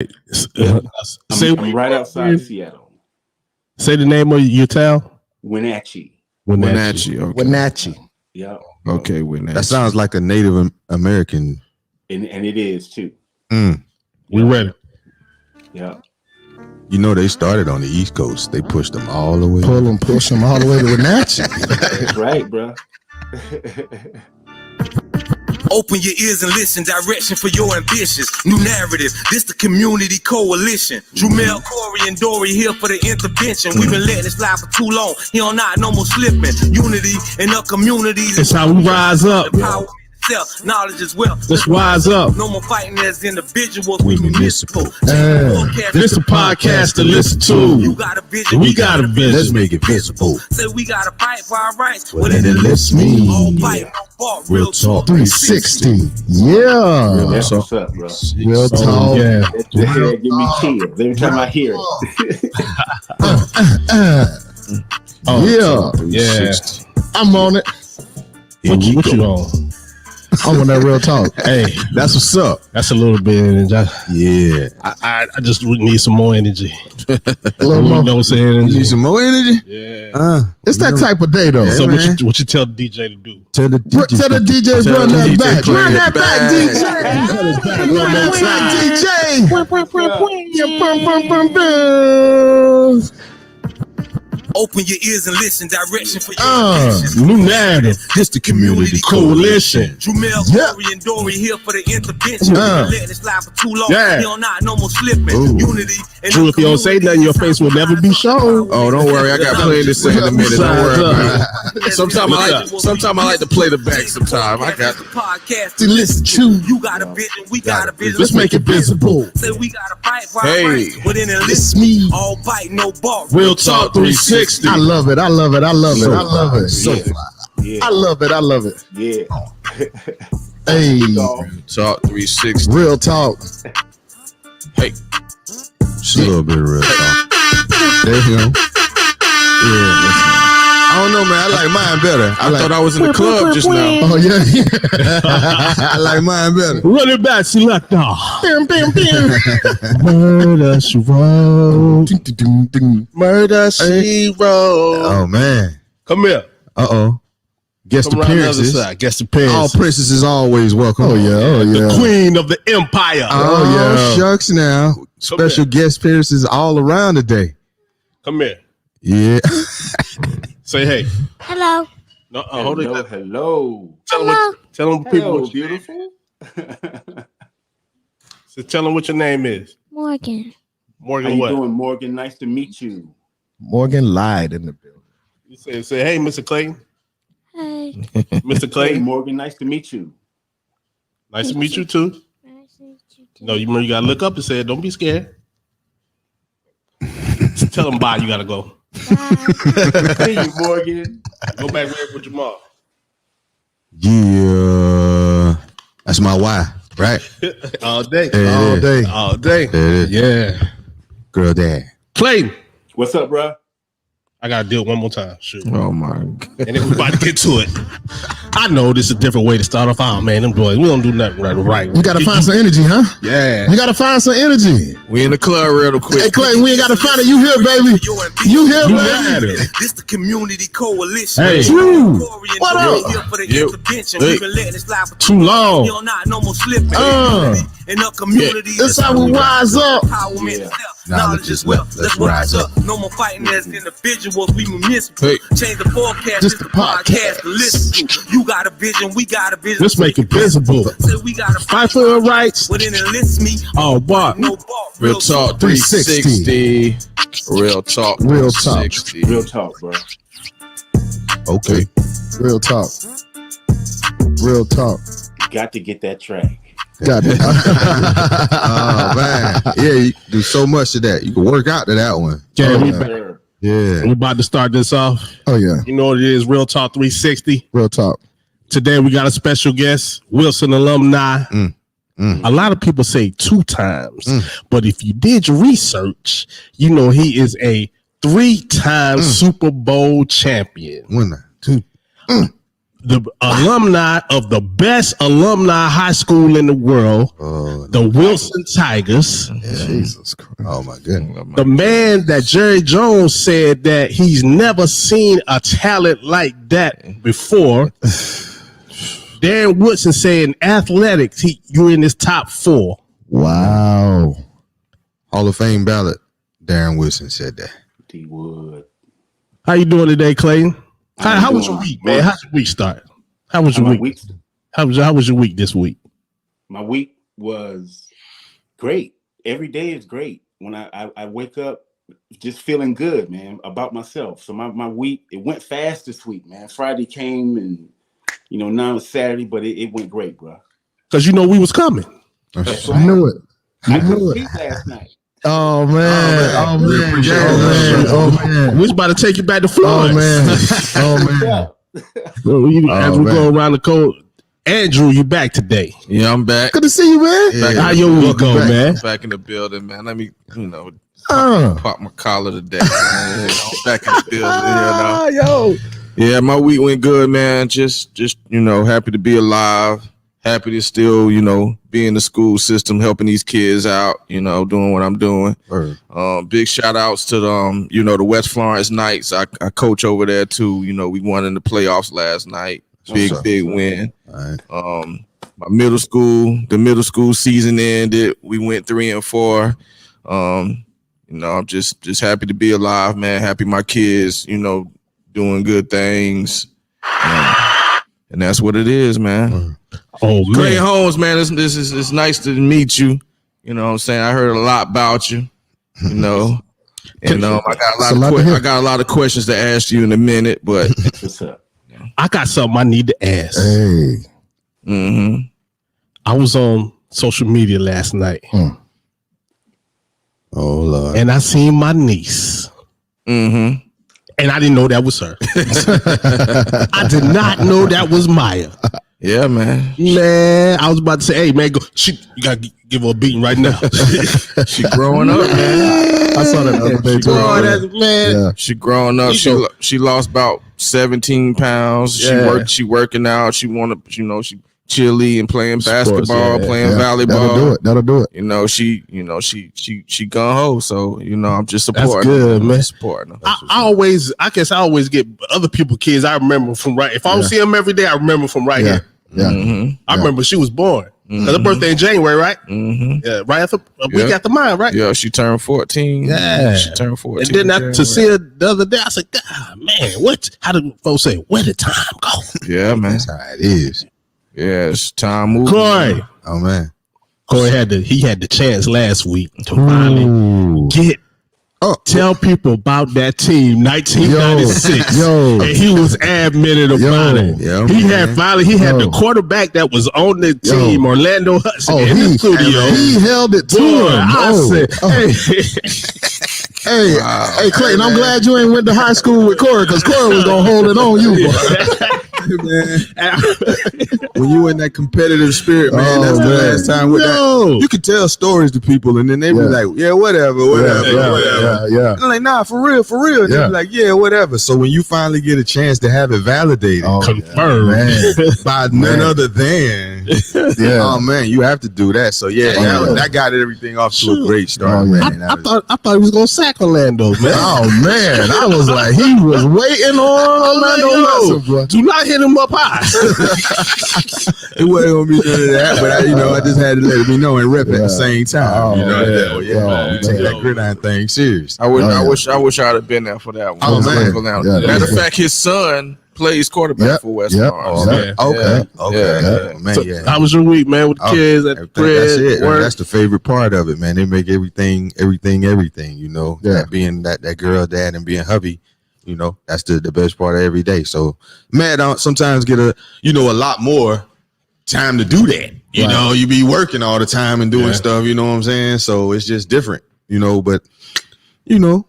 I'm right outside Seattle. Say the name of your town. Wenatchee. Okay. Wenatchee. Yeah. Okay, Wenatchee. That sounds like a Native American. And it is too. We ready. Yeah. You know, they started on the East Coast. They pushed them all the way. Push them all the way to Wenatchee. That's right, bro. Open your ears and listen, direction for your ambitions. New narrative, this the community coalition. Drumel, Corey, and Dory here for the intervention. We've been letting it slide for too long. He on not no more slipping. Unity in our communities. It's how we rise up. Knowledge as well. Let's rise up. No more fighting as individuals. We municipal. This a podcast to listen to. You got a vision. We got a vision. Let's make it visible. Say we gotta fight for our rights. Well, then it lets me. All fight, no bar. Real talk. 360. Yeah. That's what's up, bro. Real talk. Yeah. That head give me chills every time I hear it. Yeah. I'm on it. What you on? I'm on that real talk. Hey, That's what's up. that's a little bit. Yeah. I just need some more energy. A little You more. know what I'm saying? You Energy. need some more energy? Yeah. It's that type of day, though. Yeah, So man. what you tell the DJ to do? Tell the DJ. Tell the DJ Tell run the that DJ back. play Run it that back, back. DJ. Run that DJ. Open your ears and listen, direction for your ambitions. New narrative. This the community Coalition. Drumel, Yeah. Corey, and Dory here for the intervention. We've been letting it slide for too long. Yeah. He on not no more slipping. Unity. in Drew, our if you don't say nothing, your face will never be shown. Oh, don't worry. I got plenty to say in a minute. Don't worry about it. Sometimes I like to play the back sometime. I got the podcast To listen to. You got a vision, we got a vision. Let's make it visible. Say we gotta fight for Hey. our rights. Within it, It's listen. me. All bite, no bar. Real Talk 360. I love it. I love it. I love it. I love it. Yeah. I love it. I love it. Yeah. Hey, Talk 360. real talk. Hey. Just a little bit of real talk. There you go. Yeah, listen. I don't know, man. I like mine better. I thought I was in the club just now. Oh, yeah. I like mine better. Run it back, selector. Bam, bam, bam. Murder, she wrote. Ding, ding, ding, ding. Murder, she wrote. Oh, man. Come here. Uh-oh. Guest Come around the other appearances. side. Guest All appearances. princesses always welcome. Oh, yeah. Oh, The yeah. queen of the empire. Oh, yeah. shucks now. Special guest appearances all around today. Come here. Yeah. Say hey. Hello. No, hold it. Hello. Tell them people Hello, what you beautiful. So tell them what your name is. Morgan. How Morgan you what? doing, Morgan? Nice to meet you. Morgan lied in the building. You say hey, Mr. Clayton. Hey. Mr. Hey, Clayton. Morgan. Nice to meet you. Nice to meet you too. Nice to meet you too. No, you remember you gotta look up and say, don't be scared. Tell them bye, you gotta go. Bye. Hey, you, Morgan. Go back there with your mom. Yeah. That's my why, right? All day. Hey, All yeah. day. All day. There it is. Yeah. Girl dad. Clayton. What's up, bro? I gotta do it one more time. Shoot. Oh my God. And then we're about to get to it. I know this is a different way to start off. Oh man, them boys, we don't do nothing right. You gotta find some energy, huh? Yeah. You gotta find some energy. We in the club real quick. Hey, Clayton, we ain't gotta find it. You here, baby. You here, You baby. matter. This the community coalition. Hey. True. Corey and What Dory up? here for the Yep. intervention. Hey. We've been letting it slide for Too long. You're not no more slipping. Uh. In our community. That's how we rise up. Empowerment, Yeah. knowledge as well. Let's rise up. No more fighting as individuals. We municipal. Hey. Change the forecast. This This the the podcast to listen to. You got a vision. We got a vision. Let's make it visible. Say we got to Fight for your rights. Within it lists me. Oh, what? No bar. Real talk 360. Real talk. Real talk. 360. Real talk, bro. Okay. Real talk. Real talk. Got to get that track. Got it. Oh man. Yeah, you do so much of that. You can work out to that one. Yeah, Oh, we, yeah. Sir. Yeah. we about to start this off. Oh, yeah. You know what it is, Real Talk 360. Real talk. Today we got a special guest, Wilson alumni. A lot of people say 2 times, but if you did your research, you know he is a 3-time Super Bowl champion. Winner. Two. the alumni of the best alumni high school in the world, the Wilson Tigers. Jesus Christ. Oh my goodness. The man that Jerry Jones said that he's never seen a talent like that before. Darren Woodson said in athletics, you're in his top 4. Wow. Hall of Fame ballot. Darren Wilson said that. He would. How you doing today, Clayton? How was your week, man? How's your week start? How was your week? How was your week this week? My week was great. Every day is great. When I wake up just feeling good, man, about myself. So my week, it went fast this week, man. Friday came and, now it's Saturday, but it went great, bro. Because we was coming. That's I right. knew it. I couldn't sleep last night. Oh man. Oh man. Oh man. We was about to take you back to Florida. Oh man. As we go around the cold, Andrew, you back today? Yeah, I'm back. Good to see you, man. Yeah. How your week go, man? Back in the building, man. Let me, pop my collar today. Man. Back in the building, Yeah, my week went good, man. Just happy to be alive. Happy to still, be in the school system, helping these kids out, doing what I'm doing. Big shout outs to the West Florence Knights. I coach over there too. We won in the playoffs last night. Big win. All right. The middle school season ended. We went 3-4. I'm just happy to be alive, man. Happy my kids, doing good things. And that's what it is, man. Oh, man. Clayton Holmes, man, it's nice to meet you. You know what I'm saying? I heard a lot about you, And I got a lot of questions to ask you in a minute, but What's up? I got something I need to ask. Hey. I was on social media last night. Oh Lord. And I seen my niece. And I didn't know that was her. I did not know that was Maya. yeah, man. Man, I was about to say, hey, man, you got to give her a beating right now. She growing up, man. I saw that the other day too. Man. She growing up. She lost about 17 pounds. Yeah. She working out. She wanna, she chilly and playing basketball, playing volleyball. That'll do it. She gun ho. So I'm just supporting. That's good, man. Supporting her. I guess I always get other people's kids. I remember from right. If I don't see them every day, I remember from right here. Yeah. I remember she was born. Her birthday in January, right? Yeah, right after a week after mine, right? Yeah, she turned 14. Yeah, she turned 14. And then to see her the other day, I said, God, man, how do folks say? Where did time go? Yeah, man. That's how it is. Yeah, it's time moving. Corey. Oh man. Corey had the chance last week to finally tell people about that team, 1996. Yo. And he was admitted about it. Yeah, he had the quarterback that was on the team, Orlando Hudson, in the studio. He held it to him. I said, Hey, Clayton, I'm glad you ain't went to high school with Corey because Corey was gonna hold it on you, boy. When you in that competitive spirit, man, that's the last time with that. You can tell stories to people, and then they be like, "Yeah, whatever." Yeah. I'm like, "Nah, for real." They be like, "Yeah, whatever." So when you finally get a chance to have it validated, confirmed by none other than, oh man, you have to do that. So that got everything off to a great start, man. I thought he was gonna sack Orlando, man. Oh man, I was like, he was waiting on Orlando. Do not hit him up high. It wasn't gonna be none of that, but I just had to let me know and rep at the same time. We take that gridiron thing serious. I wish I'd have been there for that one. Oh, man. Matter of fact, his son plays quarterback for West Florence. Okay. How was your week, man, with the kids at the crib? That's it. Work? That's the favorite part of it, man. They make everything. That being that girl dad and being hubby. That's the best part of every day. So, man, I sometimes get a lot more time to do that. You be working all the time and doing stuff. You know what I'm saying? So it's just different. But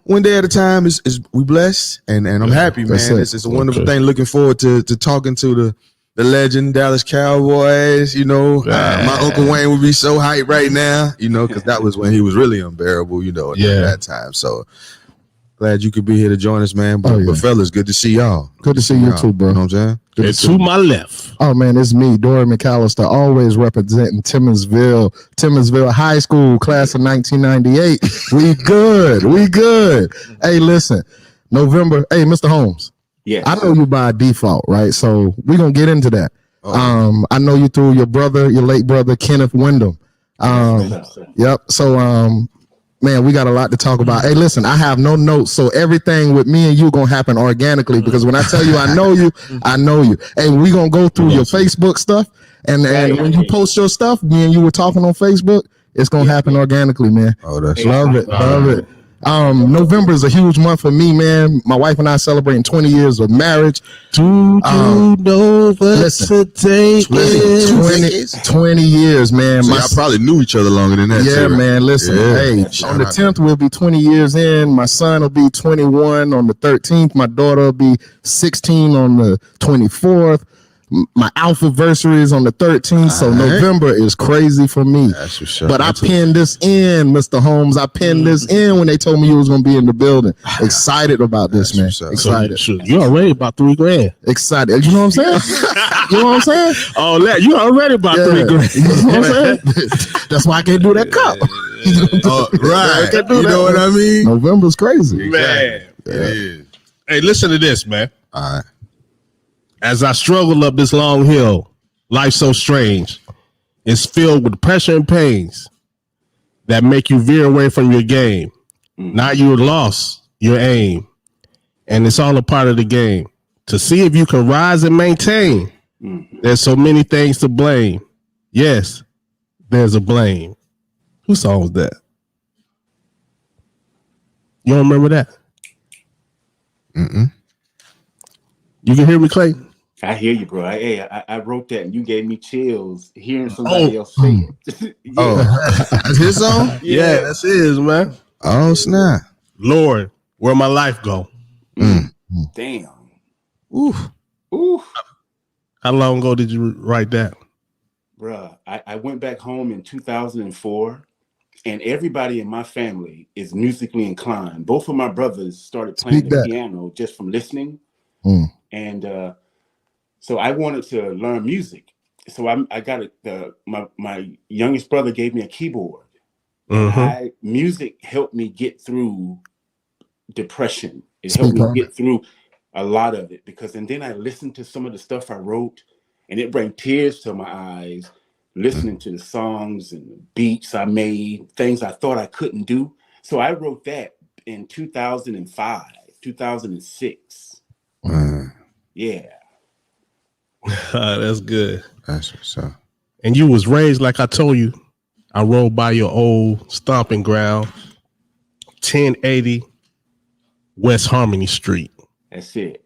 one day at a time is we blessed and I'm happy, man. It's a wonderful thing. Looking forward to talking to the legend Dallas Cowboys. My Uncle Wayne would be so hyped right now. Because that was when he was really unbearable. At that time. So. Glad you could be here to join us, man. But, but fellas, good to see y'all. Good to see you too, bro. You know what I'm saying? And to my left. Oh man, it's me, Dory McAllister, always representing Timmonsville High School, class of 1998. We good. Hey, listen, November. Hey, Mr. Holmes. Yeah, I know you by default, right? So we're gonna get into that. I know you through your late brother, Kenneth Wyndham. Yep. So man, we got a lot to talk about. Hey, listen, I have no notes, so everything with me and you gonna happen organically because when I tell you I know you, I know you. Hey, we gonna go through your Facebook stuff, and when you post your stuff, me and you were talking on Facebook, it's gonna happen organically, man. Oh, that's love it. November is a huge month for me, man. My wife and I celebrating 20 years of marriage. Do you know what today is? 20 years, man. So y'all probably knew each other longer than that. Yeah, too, right? man. Listen, hey, on the 10th, we'll be 20 years in. My son will be 21 on the 13th. My daughter will be 16 on the 24th. My alphaversary is on the 13th, so November is crazy for me. That's for sure. But I pinned this in, Mr. Holmes. I pinned this in when they told me you was going to be in the building. Excited about this, man. Excited. So you already about $3,000. Excited. You know what I'm saying? You know what I'm saying? Oh, that you already about $3,000. You know what I'm saying? That's why I can't do that cup. Right. You know what I mean? November's crazy. Man. It is. Hey, listen to this, man. All right. As I struggle up this long hill, life so strange. It's filled with pressure and pains that make you veer away from your game. Now you're lost your aim. And it's all a part of the game. To see if you can rise and maintain, there's so many things to blame. Yes, there's a blame. Whose song was that? You don't remember that? You can hear me, Clayton? I hear you, bro. I wrote that, and you gave me chills hearing somebody else say it. That's his song? Yeah, that's his, man. Oh, snap. Lord, where my life go? Damn. Oof. How long ago did you write that? Bruh, I went back home in 2004, and everybody in my family is musically inclined. Both of my brothers started playing the piano just from listening. And so I wanted to learn music. So I got my youngest brother gave me a keyboard. Music helped me get through depression. It helped me get through a lot of it and then I listened to some of the stuff I wrote, and it brought tears to my eyes, listening to the songs and the beats I made, things I thought I couldn't do. So I wrote that in 2005, 2006. Yeah. That's good. That's what's up. And you was raised, like I told you, I rode by your old stomping ground, 1080 West Harmony Street. That's it.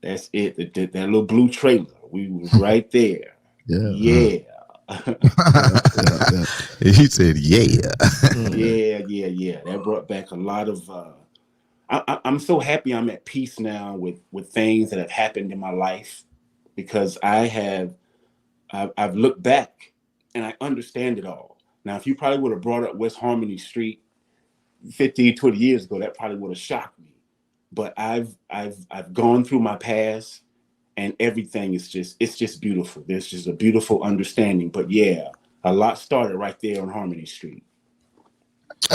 That little blue trailer. We was right there. Yeah. He said, yeah. Yeah. That brought back a lot of I'm so happy I'm at peace now with things that have happened in my life, because I've looked back and I understand it all. Now, if you probably would have brought up West Harmony Street 15, 20 years ago, that probably would have shocked me. But I've gone through my past, and everything is just beautiful. There's just a beautiful understanding. But yeah, a lot started right there on Harmony Street.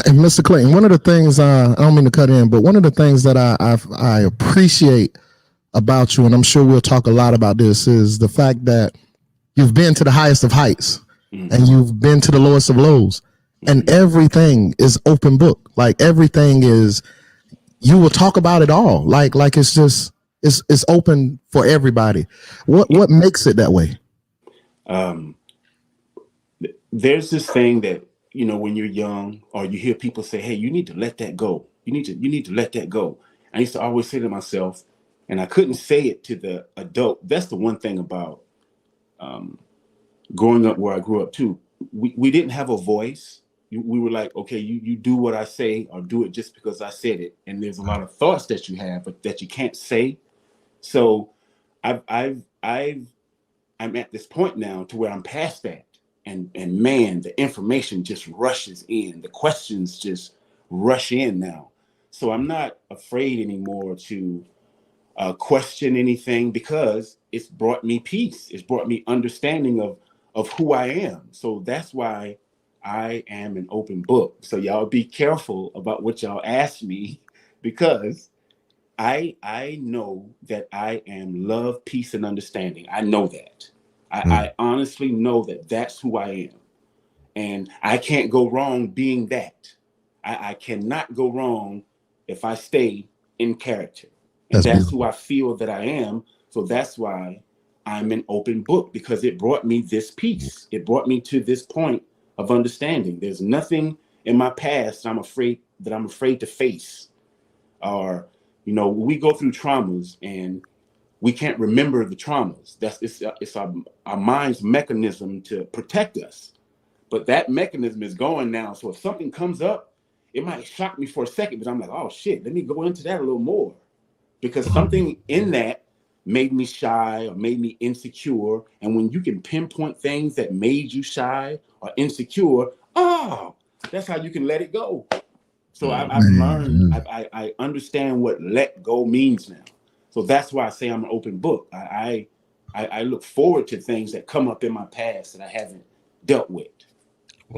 And Mr. Clayton, one of the things I don't mean to cut in, but one of the things that I appreciate about you, and I'm sure we'll talk a lot about this, is the fact that you've been to the highest of heights and you've been to the lowest of lows, and everything is open book. Like everything is, you will talk about it all. Like it's just it's open for everybody. What makes it that way? There's this thing that, when you're young, or you hear people say, hey, you need to let that go. You need to let that go. I used to always say to myself, and I couldn't say it to the adult. That's the one thing about growing up where I grew up too. We didn't have a voice. We were like, okay, you do what I say, or do it just because I said it. And there's a lot of thoughts that you have, but that you can't say. So I'm at this point now to where I'm past that. And man, the information just rushes in. The questions just rush in now. So I'm not afraid anymore to question anything because it's brought me peace. It's brought me understanding of who I am. So that's why I am an open book. So y'all be careful about what y'all ask me because I know that I am love, peace, and understanding. I know that. I honestly know that that's who I am. And I can't go wrong being that. I cannot go wrong if I stay in character. And that's who I feel that I am. So that's why I'm an open book, because it brought me this peace. It brought me to this point of understanding. There's nothing in my past I'm afraid to face. Or, we go through traumas and we can't remember the traumas. It's our mind's mechanism to protect us. But that mechanism is gone now. So if something comes up, it might shock me for a second, but I'm like, oh shit, let me go into that a little more. Because something in that made me shy or made me insecure. And when you can pinpoint things that made you shy or insecure, that's how you can let it go. So I've learned, I understand what let go means now. So that's why I say I'm an open book. I look forward to things that come up in my past that I haven't dealt with.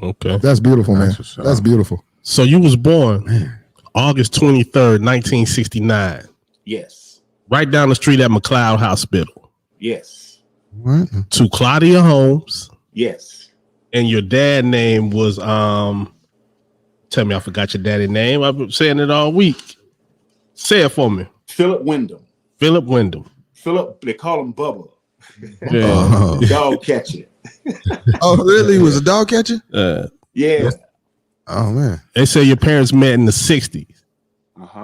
Okay. That's beautiful, man. That's beautiful. So you was born August 23rd, 1969. Yes. Right down the street at McLeod Hospital. Yes. To Claudia Holmes. Yes. And your dad name was tell me I forgot your daddy name. I've been saying it all week. Say it for me. Philip Wyndham. Philip Wyndham. Philip, they call him Bubba. Yeah. Dog catcher. Oh, really? He was a dog catcher? Yeah. Oh, man. They say your parents met in the 60s.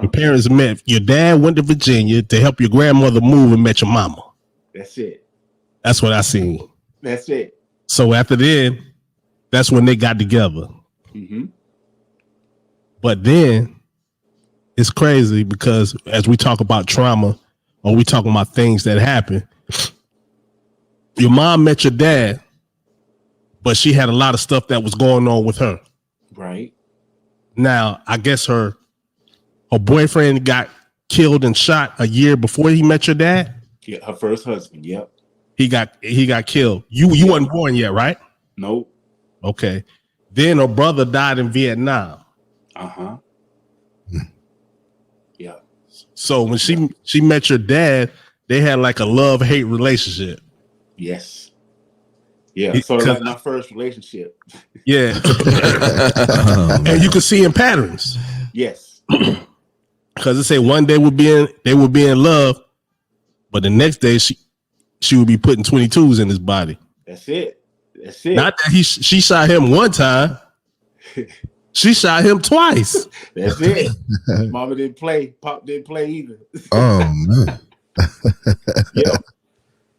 Your parents met. Your dad went to Virginia to help your grandmother move and met your mama. That's it. That's what I seen. That's it. So after then, that's when they got together. Mm-hmm. But then it's crazy because as we talk about trauma or we talking about things that happen, your mom met your dad, but she had a lot of stuff that was going on with her. Right. Now, I guess her boyfriend got killed and shot a year before he met your dad. Yeah, her first husband. Yep. He got killed. You wasn't born yet, right? Nope. Okay. Then her brother died in Vietnam. Yeah. So when she met your dad, they had like a love-hate relationship. Yes. Yeah. So like my first relationship. Yeah. And you could see in patterns. Yes. Because it say one day they would be in love, but the next day she would be putting 22s in his body. That's it. That's it. Not that she shot him one time. She shot him twice. That's it. Mama didn't play. Pop didn't play either. Oh, man.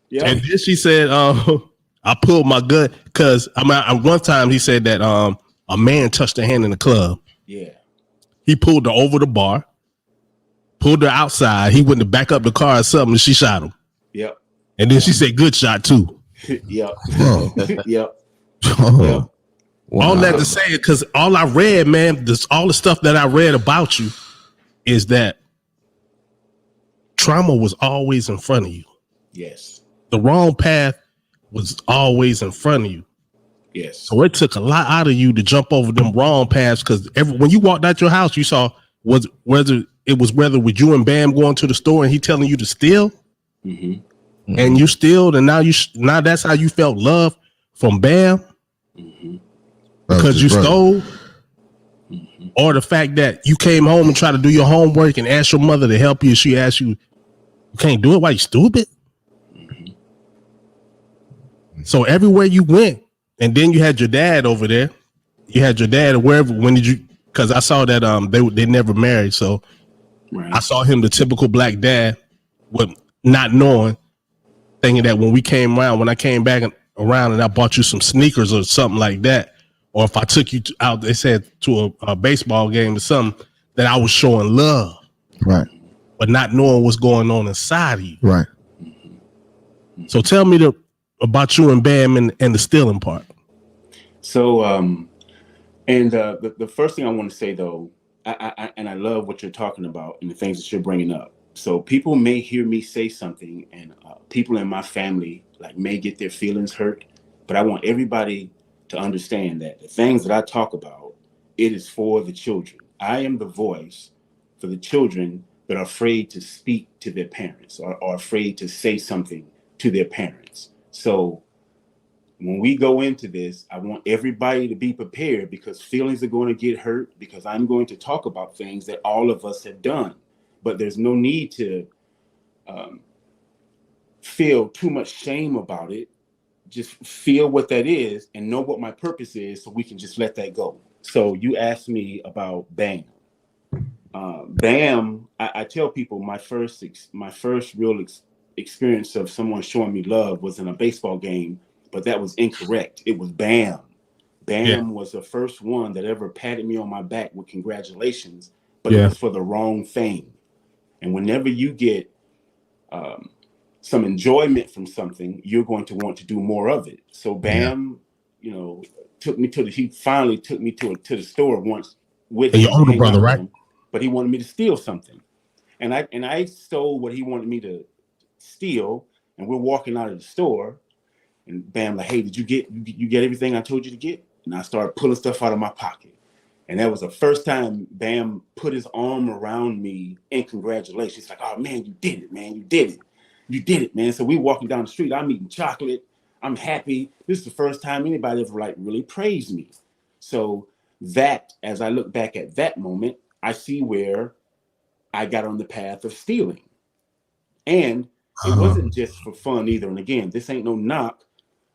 Yeah. And then she said, I pulled my gun because one time he said that a man touched her hand in the club. Yeah. He pulled her over the bar, pulled her outside. He went to back up the car or something, and she shot him. Yep. And then she said, "Good shot too." Yep. Oh. Yep. Oh. Yep. Wow. All that to say it because all I read, man, all the stuff that I read about you is that trauma was always in front of you. Yes. The wrong path was always in front of you. Yes. So it took a lot out of you to jump over them wrong paths because when you walked out your house, you saw whether with you and Bam going to the store and he telling you to steal, and you stealed, and now that's how you felt love from Bam because you stole, or the fact that you came home and tried to do your homework and asked your mother to help you. She asked you, "You can't do it. Why you stupid?" So everywhere you went, and then you had your dad over there. You had your dad wherever. When did you? Because I saw that they never married. So I saw him, the typical black dad, with not knowing, thinking that when I came back around and I bought you some sneakers or something like that, or if I took you out, they said to a baseball game or something, that I was showing love, Right. but not knowing what's going on inside of you. Right. So tell me about you and Bam and the stealing part. So, the first thing I want to say though, I love what you're talking about and the things that you're bringing up. So people may hear me say something, and people in my family like may get their feelings hurt. But I want everybody to understand that the things that I talk about, it is for the children. I am the voice for the children that are afraid to speak to their parents or are afraid to say something to their parents. So when we go into this, I want everybody to be prepared because feelings are going to get hurt because I'm going to talk about things that all of us have done. But there's no need to feel too much shame about it. Just feel what that is and know what my purpose is so we can just let that go. So you asked me about BAM. BAM, I tell people my first real experience of someone showing me love was in a baseball game, but that was incorrect. It was BAM. BAM was the first one that ever patted me on my back with congratulations, but it was for the wrong thing. And whenever you get some enjoyment from something, you're going to want to do more of it. So BAM, you know, he finally took me to the store once with your older brother, right? Him, but he wanted me to steal something. And I stole what he wanted me to steal, and we're walking out of the store, and BAM like, hey, did you get everything I told you to get? And I started pulling stuff out of my pocket. And that was the first time BAM put his arm around me in congratulations. He's like, oh man, you did it, man. You did it. You did it, man. So we walking down the street. I'm eating chocolate. I'm happy. This is the first time anybody ever like really praised me. So that, as I look back at that moment, I see where I got on the path of stealing. And it wasn't just for fun either. And again, this ain't no knock.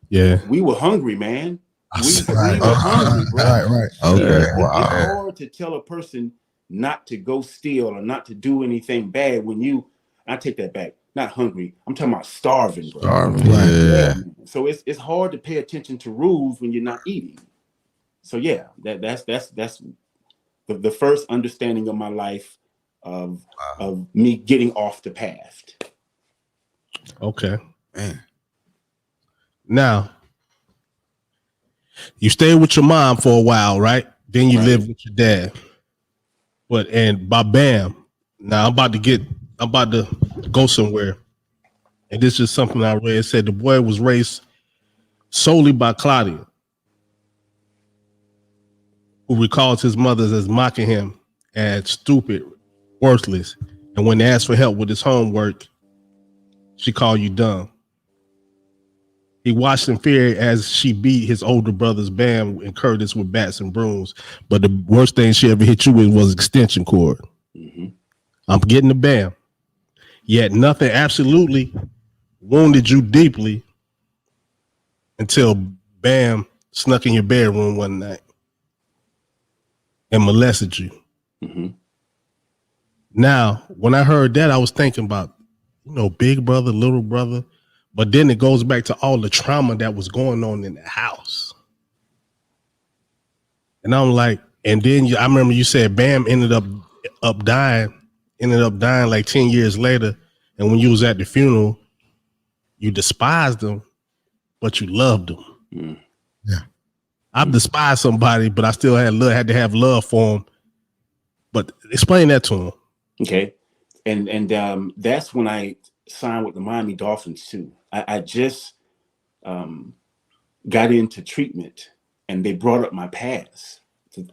Yeah. We were hungry, man. We were hungry, bro. Right. Okay. It's hard to tell a person not to go steal or not to do anything bad when I take that back. Not hungry. I'm talking about starving, bro. Starving. Yeah. So it's hard to pay attention to rules when you're not eating. So yeah, that's the first understanding of my life of me getting off the path. Okay. Man. Now, you stayed with your mom for a while, right? Then you lived with your dad. And by BAM, now I'm about to go somewhere. And this is something I read. It said the boy was raised solely by Claudia, who recalls his mother as mocking him as stupid, worthless. And when they asked for help with his homework, she called you dumb. He watched in fear as she beat his older brothers, Bam and Curtis, with bats and brooms. But the worst thing she ever hit you with was extension cord. Mm-hmm. I'm getting the Bam. Yet nothing absolutely wounded you deeply until Bam snuck in your bedroom one night and molested you. Mm-hmm. Now, when I heard that, I was thinking about, big brother, little brother. But then it goes back to all the trauma that was going on in the house. And I'm like, and then I remember you said Bam ended up dying like 10 years later. And when you was at the funeral, you despised him, but you loved him. Mm. Yeah. I've despised somebody, but I still had to have love for him. But explain that to him. Okay. And that's when I signed with the Miami Dolphins too. I just got into treatment and they brought up my past.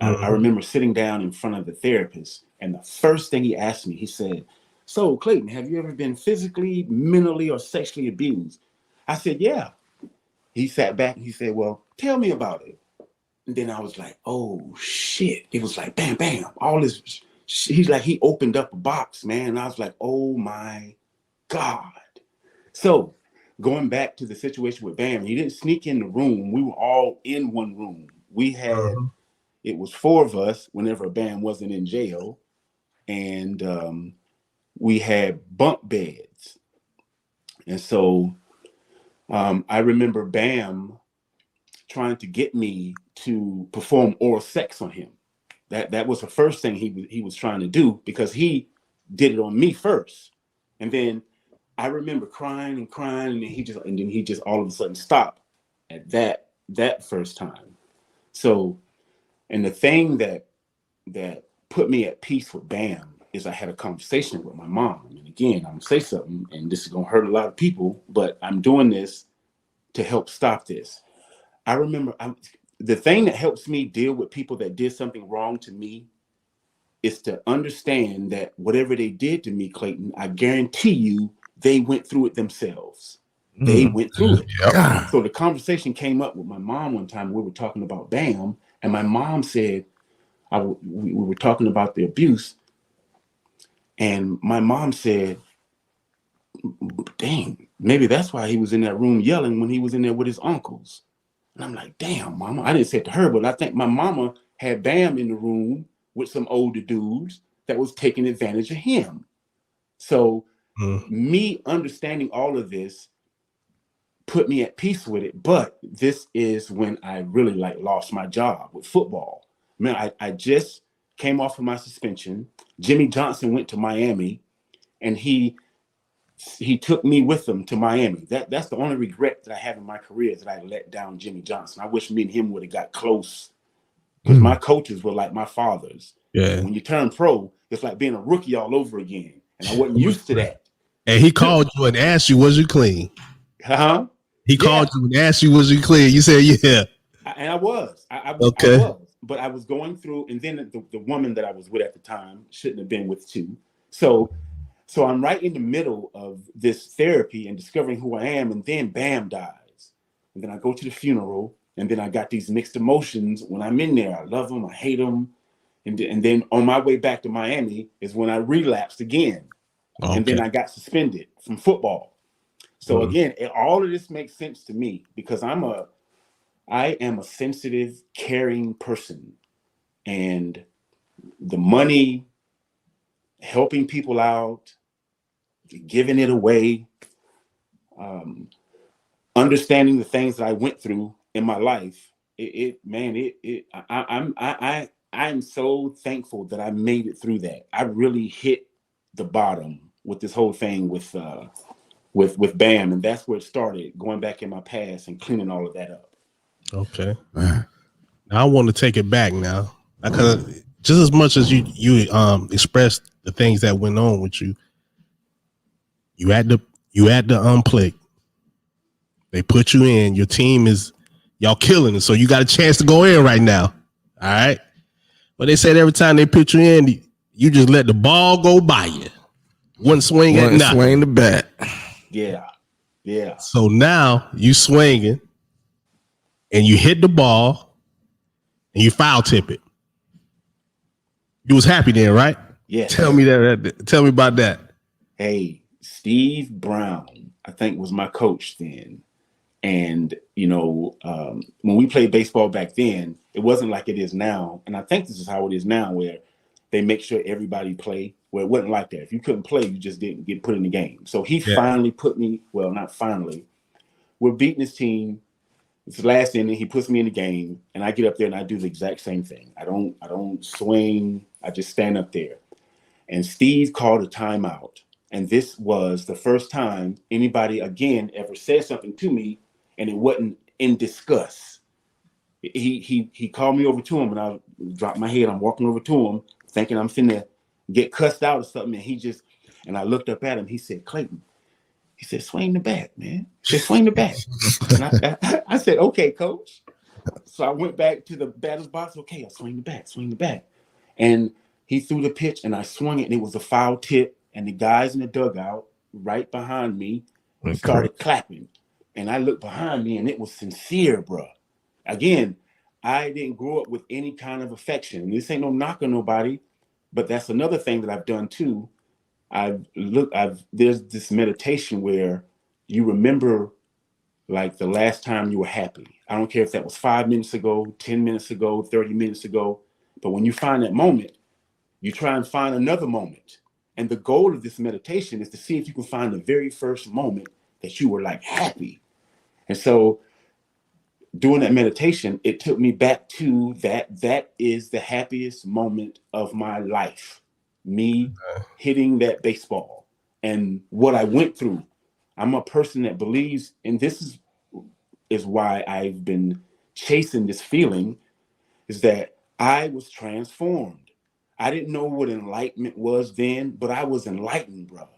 I remember sitting down in front of the therapist, and the first thing he asked me, he said, so Clayton, have you ever been physically, mentally, or sexually abused? I said, yeah. He sat back and he said, well, tell me about it. And then I was like, oh shit. It was like, bam, bam, all this. He's like, he opened up a box, man. And I was like, oh my God. So going back to the situation with Bam, he didn't sneak in the room. We were all in one room. We had, it was 4 of us whenever Bam wasn't in jail. And we had bunk beds. And so I remember Bam trying to get me to perform oral sex on him. That was the first thing he was trying to do, because he did it on me first. And then I remember crying, and then he just all of a sudden stopped at that first time. So, and the thing that put me at peace with Bam is I had a conversation with my mom. And again, I'm gonna say something, and this is gonna hurt a lot of people, but I'm doing this to help stop this. I remember the thing that helps me deal with people that did something wrong to me is to understand that whatever they did to me, Clayton, I guarantee you they went through it themselves. They went through it. Yep. So the conversation came up with my mom one time. We were talking about Bam, and my mom said, we were talking about the abuse, and my mom said, dang, maybe that's why he was in that room yelling when he was in there with his uncles. And I'm like, damn, mama. I didn't say it to her, but I think my mama had Bam in the room with some older dudes that was taking advantage of him. So me understanding all of this put me at peace with it. But this is when I really lost my job with football. Man, I just came off of my suspension. Jimmy Johnson went to Miami, and he took me with him to Miami. That's the only regret that I have in my career is that I let down Jimmy Johnson. I wish me and him would have got close, because my coaches were like my fathers. Yeah. When you turn pro, it's like being a rookie all over again. And I wasn't used to that. And he called you and asked you, was you clean? Huh? He called you and asked you, was you clean? You said, yeah. And I was. I Okay. was. But I was going through, and then the woman that I was with at the time shouldn't have been with too. So I'm right in the middle of this therapy and discovering who I am, and then Bam dies. And then I go to the funeral, and then I got these mixed emotions when I'm in there. I love him, I hate him. And then on my way back to Miami is when I relapsed again. Okay. And then I got suspended from football. So again, all of this makes sense to me because I am a sensitive, caring person. And the money, helping people out, giving it away, understanding the things that I went through in my life, I'm so thankful that I made it through that. I really hit the bottom with this whole thing with Bam, and that's where it started, going back in my past and cleaning all of that up. Okay. Now I want to take it back now, because just as much as you expressed the things that went on with you, you had the unplug. They put you in. Your team is y'all killing it, so you got a chance to go in right now. All right. But they said every time they put you in, you just let the ball go by you. Wouldn't swing at nothing. Swing the bat. Yeah. So now you swinging, and you hit the ball, and you foul tip it. You was happy then, right? Yeah. Tell me that. Tell me about that. Hey, Steve Brown, I think, was my coach then. And, when we played baseball back then, it wasn't like it is now. And I think this is how it is now, where they make sure everybody play. Where it wasn't like that. If you couldn't play, you just didn't get put in the game. So he finally put me, well, not finally. We're beating his team. It's the last inning. He puts me in the game, and I get up there and I do the exact same thing. I don't swing. I just stand up there. And Steve called a timeout. And this was the first time anybody again ever said something to me, and it wasn't in disgust. He called me over to him, and I dropped my head. I'm walking over to him, thinking I'm finna get cussed out or something. And I looked up at him. He said, Clayton, he said, swing the bat, man. He said, swing the bat. And I said, okay, coach. So I went back to the batter's box. Okay, I'll swing the bat. And he threw the pitch, and I swung it, and it was a foul tip. And the guys in the dugout right behind me started clapping. And I looked behind me, and it was sincere, bro. Again, I didn't grow up with any kind of affection. And this ain't no knock on nobody, but that's another thing that I've done too. There's this meditation where you remember like the last time you were happy. I don't care if that was 5 minutes ago, 10 minutes ago, 30 minutes ago. But when you find that moment, you try and find another moment. And the goal of this meditation is to see if you can find the very first moment that you were like happy. And so doing that meditation, it took me back to that is the happiest moment of my life. Me hitting that baseball and what I went through. I'm a person that believes, and this is why I've been chasing this feeling, is that I was transformed. I didn't know what enlightenment was then, but I was enlightened, bro.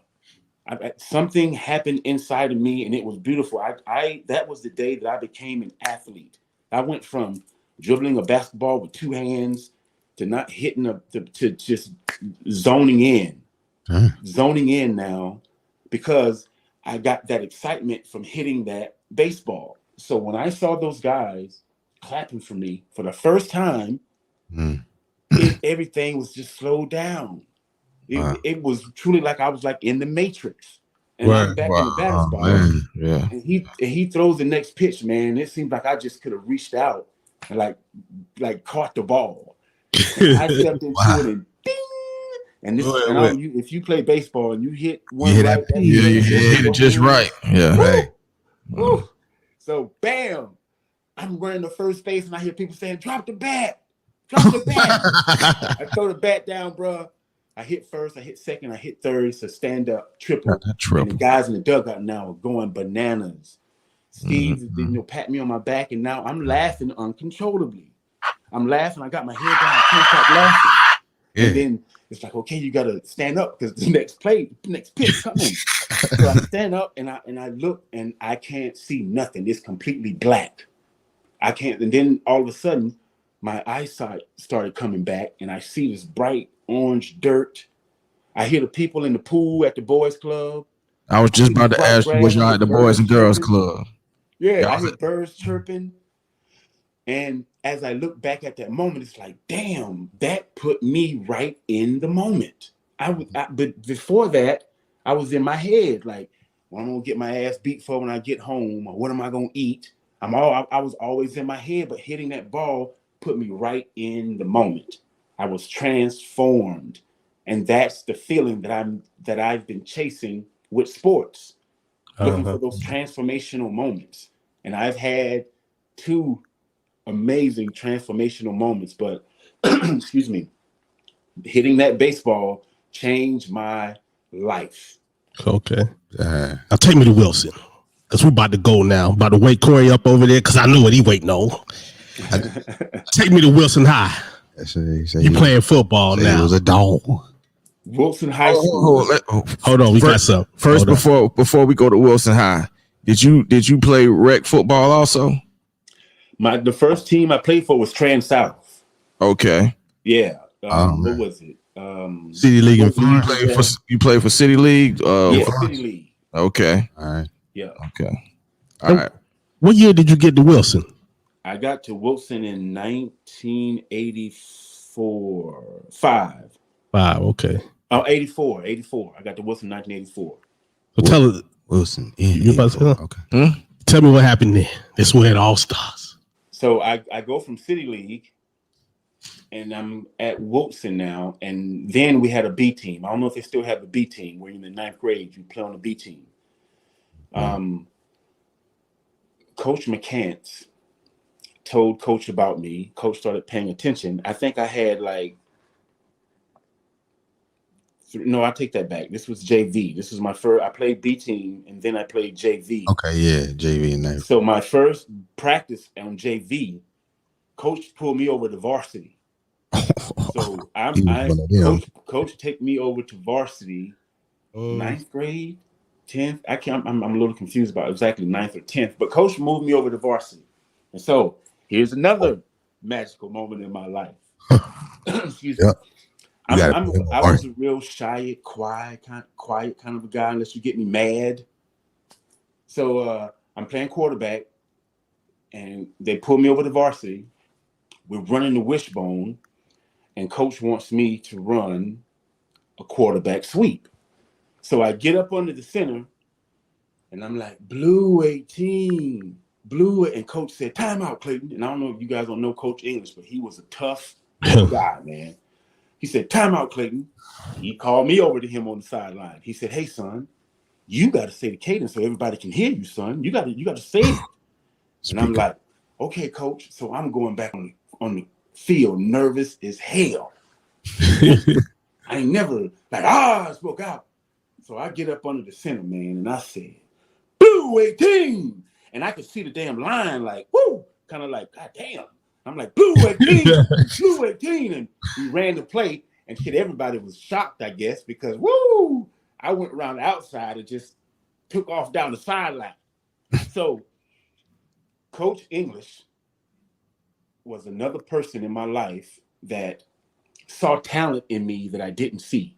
Something happened inside of me, and it was beautiful. That was the day that I became an athlete. I went from dribbling a basketball with two hands to not hitting to just zoning in now, because I got that excitement from hitting that baseball. So when I saw those guys clapping for me for the first time, everything was just slowed down. It was truly like I was like in the Matrix, and I'm back in the batter's box. Yeah. And he throws the next pitch, man. It seemed like I just could have reached out and like caught the ball. And I stepped into it and ding. And this, if you play baseball and you hit one you right, You hit it just right. Yeah. Right. Woo. So bam, I'm running to first base and I hear people saying, "Drop the bat, drop the bat." I throw the bat down, bro. I hit first, I hit second, I hit third. It's a stand up triple. And the guys in the dugout now are going bananas. Steve, pat me on my back, and now I'm laughing uncontrollably. I'm laughing. I got my head down. I can't stop laughing. Yeah. And then it's like, okay, you got to stand up because the next pitch coming. So I stand up and I look and I can't see nothing. It's completely black. I can't. And then all of a sudden, my eyesight started coming back, and I see this bright orange dirt. I hear the people in the pool at the boys' club. I was just about to ask you, was y'all at the Boys and Girls Club? Yeah, I hear birds chirping. And as I look back at that moment, it's like, damn, that put me right in the moment. But before that, I was in my head, like, what am I gonna get my ass beat for when I get home, or what am I gonna eat? I was always in my head, but hitting that ball put me right in the moment. I was transformed, and that's the feeling that I've been chasing with sports, looking for those transformational moments. And I've had 2 amazing transformational moments, but excuse me, hitting that baseball changed my life. Okay. Now take me to Wilson, because we're about to go now. About to wake Corey up over there, because I know what he waiting on. Take me to Wilson High. You playing football now. It was a dog. Wilson High School. Hold on, we got some. First, before we go to Wilson High, did you play rec football also? The first team I played for was Trans South. Okay. Yeah. What was it? City League. You played for City League? City League. Okay. All right. Yeah. Okay. All right. What year did you get to Wilson? I got to Wilson in 1984. 5. Okay. Oh, 84. I got to Wilson in 1984. So tell us, Wilson. You about to say that? Okay. Tell me what happened there. This where it all starts. So I go from City League, and I'm at Wilson now, and then we had a B team. I don't know if they still have the B team where you're in the 9th grade, you play on the B team. Coach McCants told Coach about me. Coach started paying attention. I think I had no, I take that back. This was JV. This was my first. I played B team, and then I played JV. Okay, yeah, JV and that. So my first practice on JV, Coach pulled me over to varsity. So Coach take me over to varsity, 9th grade, 10th. I'm a little confused about exactly 9th or 10th, but Coach moved me over to varsity. And so here's another magical moment in my life. Excuse me. I was a real shy, quiet kind of a guy, unless you get me mad. So I'm playing quarterback, and they pull me over to varsity. We're running the wishbone, and Coach wants me to run a quarterback sweep. So I get up under the center, and I'm like, blue 18, blue. And Coach said, timeout, Clayton. And I don't know if you guys don't know Coach English, but he was a tough guy, man. He said, timeout, Clayton. He called me over to him on the sideline. He said, hey, son, you got to say the cadence so everybody can hear you, son. You got to say it. And I'm like, okay, Coach. So I'm going back on the field, nervous as hell. I ain't never I spoke out. So I get up under the center, man, and I said, blue 18. And I could see the damn line woo, kind of God damn. I'm like, blue 18, blue 18. And we ran the play, And shit, everybody was shocked, I guess, because woo, I went around the outside and just took off down the sideline. So Coach English was another person in my life that saw talent in me that I didn't see.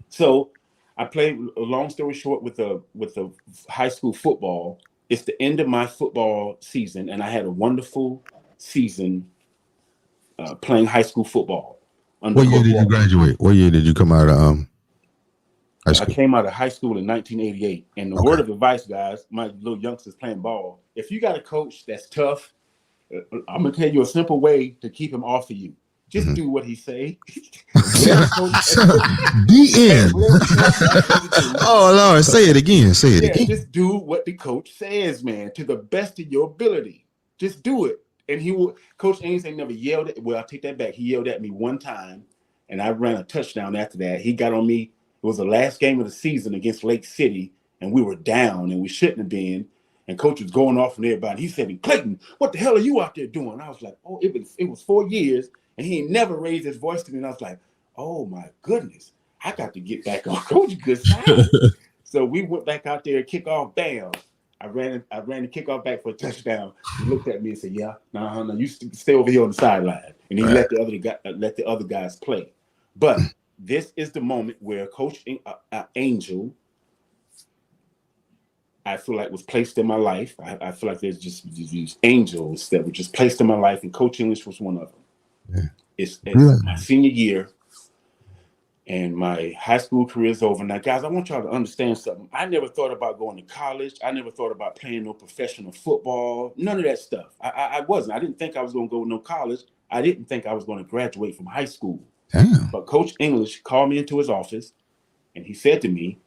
So I played, a long story short, with the high school football. It's the end of my football season, and I had a wonderful season playing high school football. What year did you graduate? What year did you come out of high school? I came out of high school in 1988. And the word of advice, guys, my little youngsters playing ball, if you got a coach that's tough, I'm going to tell you a simple way to keep him off of you. Just do what he say. The end. Oh, Lord, say it again. Say it again. Just do what the coach says, man, to the best of your ability. Just do it. And he will. Coach Ames ain't never yelled at. Well, I'll take that back. He yelled at me one time, and I ran a touchdown after that. He got on me. It was the last game of the season against Lake City, and we were down, and we shouldn't have been. And coach was going off on everybody. He said, "Clayton, what the hell are you out there doing?" I was like, "Oh, it was 4 years." And he never raised his voice to me. And I was like, oh, my goodness. I got to get back on Coach's good side. So we went back out there, kickoff, bam. I ran the kickoff back for a touchdown. He looked at me and said, yeah, no, you stay over here on the sideline. And he let the other guys play. But this is the moment where Coach Angel, I feel like, was placed in my life. I feel like there's just these angels that were just placed in my life, and Coach English was one of them. Yeah. It's my senior year, and my high school career is over. Now, guys, I want y'all to understand something. I never thought about going to college. I never thought about playing no professional football. None of that stuff. I wasn't. I didn't think I was going to go to no college. I didn't think I was going to graduate from high school. Damn. But Coach English called me into his office, and he said to me,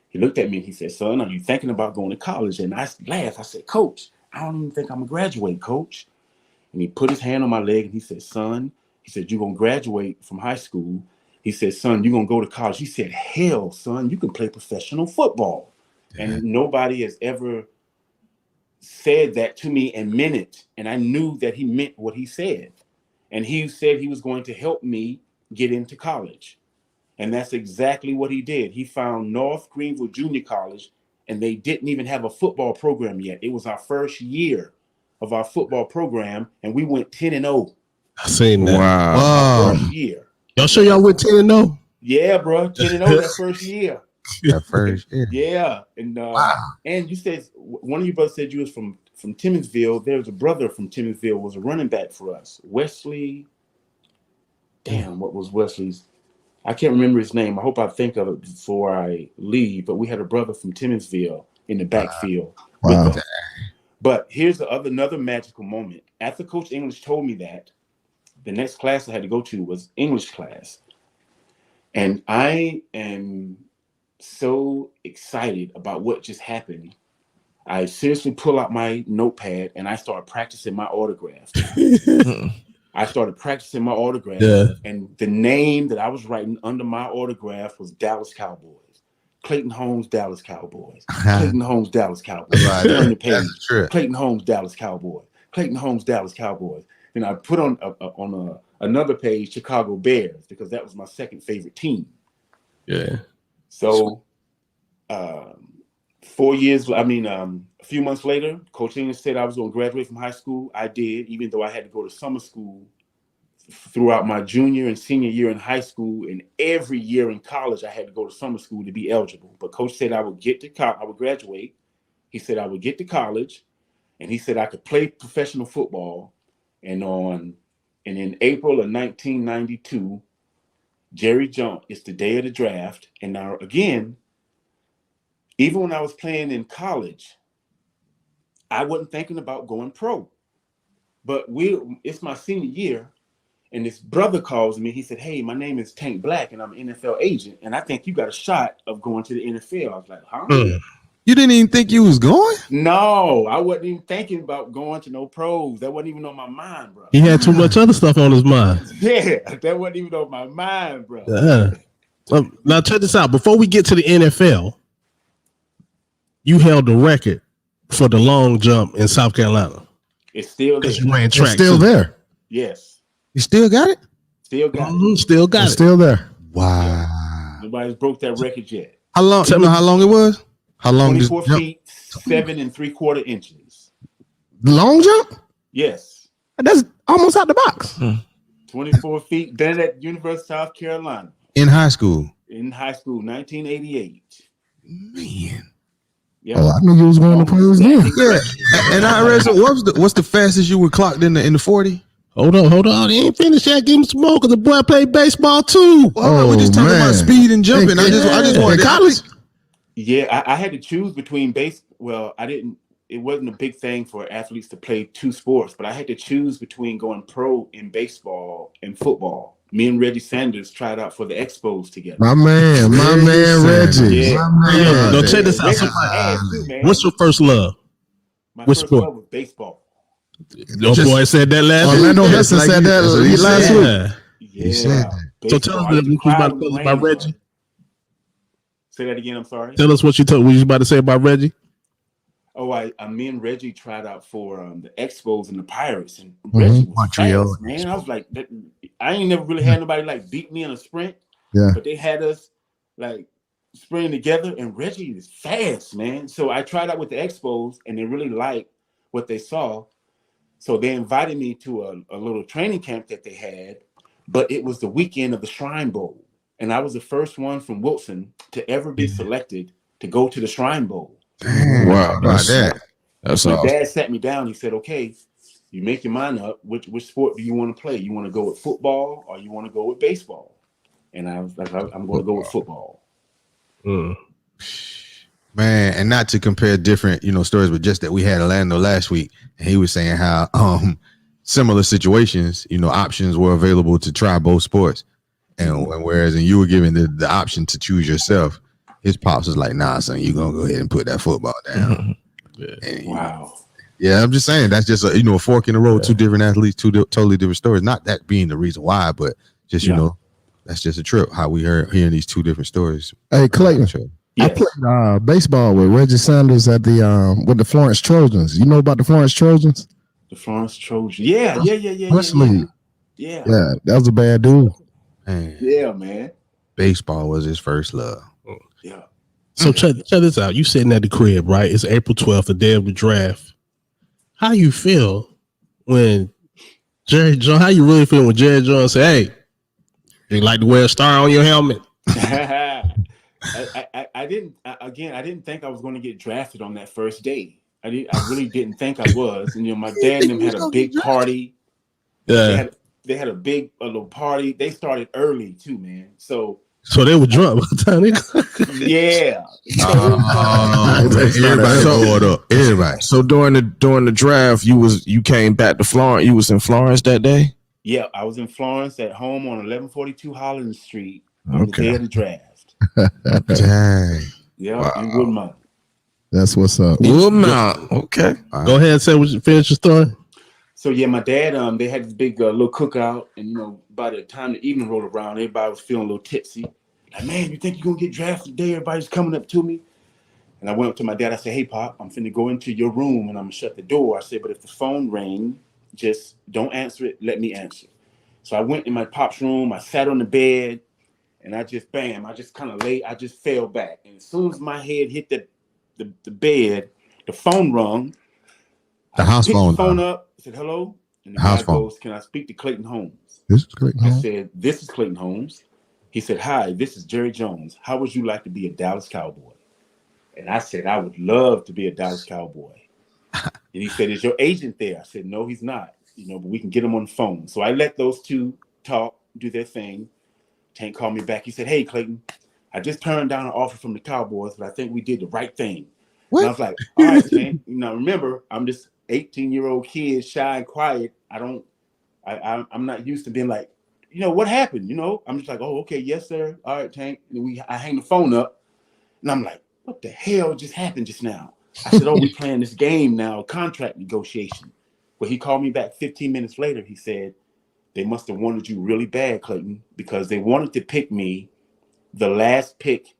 he looked at me and he said, son, are you thinking about going to college? And I laughed. I said, Coach, I don't even think I'm going to graduate, Coach. And he put his hand on my leg and he said, son, he said, you're going to graduate from high school. He said, son, you're going to go to college. He said, hell, son, you can play professional football. Yeah. And nobody has ever said that to me and meant it. And I knew that he meant what he said. And he said he was going to help me get into college. And that's exactly what he did. He found North Greenville Junior College, and they didn't even have a football program yet. It was our first year of our football program, and we went 10-0. I seen that. Wow. First year. Y'all sure y'all went 10-0? Yeah, bro. 10-0 that first year. That first year. Yeah. And and you said, one of you brothers said you was from Timmonsville. There was a brother from Timmonsville, was a running back for us. Wesley. Damn, what was Wesley's? I can't remember his name. I hope I think of it before I leave. But we had a brother from Timmonsville in the backfield. Wow. But here's another magical moment. After Coach English told me that, the next class I had to go to was English class. And I am so excited about what just happened. I seriously pull out my notepad and I start practicing my autograph. I started practicing my autograph. Yeah. And the name that I was writing under my autograph was Dallas Cowboys. Clayton Holmes, Dallas Cowboys. Clayton Holmes, Dallas Cowboys. Right. On the page. Clayton Holmes, Dallas Cowboys. Clayton Holmes, Dallas Cowboys. And I put on another page Chicago Bears because that was my second favorite team. Yeah. So, a few months later, Coach English said I was going to graduate from high school. I did, even though I had to go to summer school throughout my junior and senior year in high school, and every year in college I had to go to summer school to be eligible. But Coach said I would graduate. He said I would get to college, and he said I could play professional football. And in April of 1992, Jerry Jones, it's the day of the draft. And now again, even when I was playing in college, I wasn't thinking about going pro. But it's my senior year. And this brother calls me. He said, hey, my name is Tank Black, and I'm an NFL agent. And I think you got a shot of going to the NFL. I was like, huh? You didn't even think you was going? No, I wasn't even thinking about going to no pros. That wasn't even on my mind, bro. He had too much other stuff on his mind. Yeah, that wasn't even on my mind, bro. Now, check this out. Before we get to the NFL, you held the record for the long jump in South Carolina. It's still there. You ran track. It's still there. Yes. You still got it? Still got it. Still got it. It's still there. Wow. Nobody's broke that record yet. How long? You know how long it was? How long? 24 feet, 7 3/4 inches. Long jump? Yes. That's almost out the box. 24 feet. Done at University of South Carolina. In high school. In high school, 1988. Man. Yeah. Oh, I knew you was going to pros then. Yeah. And I read what's the fastest you were clocked in the 40? Hold on. He ain't finished yet. Give him some more because the boy played baseball too. Well, we just talking about speed and jumping. I just wanted college. Yeah, I had to choose between Well, I didn't. It wasn't a big thing for athletes to play two sports, but I had to choose between going pro in baseball and football. Me and Reggie Sanders tried out for the Expos together. My man, Reggie. Yeah. No, check this out. What's your first love? My Which first sport? love was baseball. Your boy said that last week. Orlando Hudson said that last week. Yeah. said that. So tell us what you about to tell us about Reggie. Say that again. I'm sorry. Tell us what you about to say about Reggie. Oh, me and Reggie tried out for the Expos and the Pirates, and Reggie was Montreal, fast, man. I was like, I ain't never really had nobody like beat me in a sprint. Yeah. But they had us like sprinting together, and Reggie is fast, man. So I tried out with the Expos, and they really liked what they saw. So they invited me to a little training camp that they had, but it was the weekend of the Shrine Bowl, and I was the first one from Wilson to ever be selected to go to the Shrine Bowl. Damn, Wow, that's That's My awesome. dad sat me down. He said, "Okay, you make your mind up. Which sport do you want to play? You want to go with football or you want to go with baseball?" And I was like, "I'm going to go with football." Man, and not to compare different, stories, but just that we had Orlando last week, and he was saying how similar situations, options were available to try both sports, and whereas you were given the option to choose yourself, his pops was like, "Nah, son, you gonna go ahead and put that football down." And, Wow. Yeah, I'm just saying that's just a fork in the road. Two different athletes, two totally different stories. Not that being the reason why, but just that's just a trip. How we hearing these two different stories. Hey, Clayton. Yes. I played baseball with Reggie Sanders at with the Florence Trojans. You know about the Florence Trojans? The Florence Trojans. Yeah. League. Yeah, that was a bad dude. Man, yeah, man. baseball was his first love. Yeah. So check this out. You sitting at the crib, right? It's April 12th, the day of the draft. How you feel when Jerry Jones? How you really feel when Jerry Jones say, "Hey, you like to wear a star on your helmet"? I didn't think I was going to get drafted on that first day. I really didn't think I was. And my dad and them had a big party. Yeah. They had a little party. They started early too, man. So they were drunk by the time yeah. Everybody going up. Everybody. So during the draft, you came back to Florence. You was in Florence that day. Yeah, I was in Florence at home on 1142 Holland Street on the day of the draft. Dang. Yeah, in Woodmont. That's what's up. Woodmont. Okay. Go ahead and say finish your story. So yeah, my dad, they had this big little cookout, and by the time the evening rolled around, everybody was feeling a little tipsy. Like, man, you think you're gonna get drafted today? Everybody's coming up to me. And I went up to my dad. I said, "Hey, Pop, I'm finna go into your room and I'm gonna shut the door." I said, "But if the phone rang, just don't answer it. Let me answer." So I went in my pop's room. I sat on the bed, and I just kind of lay. I just fell back. And as soon as my head hit the bed, the phone rung. The house picked phone. The phone up. I said, "Hello." And the house guy phone goes, "Can I speak to Clayton Holmes?" This is Clayton I Holmes. said, "This is Clayton Holmes." He said, "Hi, this is Jerry Jones. How would you like to be a Dallas Cowboy?" And I said, "I would love to be a Dallas Cowboy." And he said, "Is your agent there?" I said, "No, he's not. But we can get him on the phone." So I let those two talk, do their thing. Tank called me back. He said, "Hey, Clayton, I just turned down an offer from the Cowboys, but I think we did the right thing." What? And I was like, "All right, Tank. Remember, I'm this 18-year-old kid, shy and quiet. I'm not used to being like, what happened? I'm just like, "Oh, okay, yes, sir. All right, Tank." And I hang the phone up, and I'm like, "What the hell just happened just now?" I said, "Oh, we playing this game now, contract negotiation." Well, he called me back 15 minutes later. He said, "They must have wanted you really bad, Clayton, because they wanted to pick me the last pick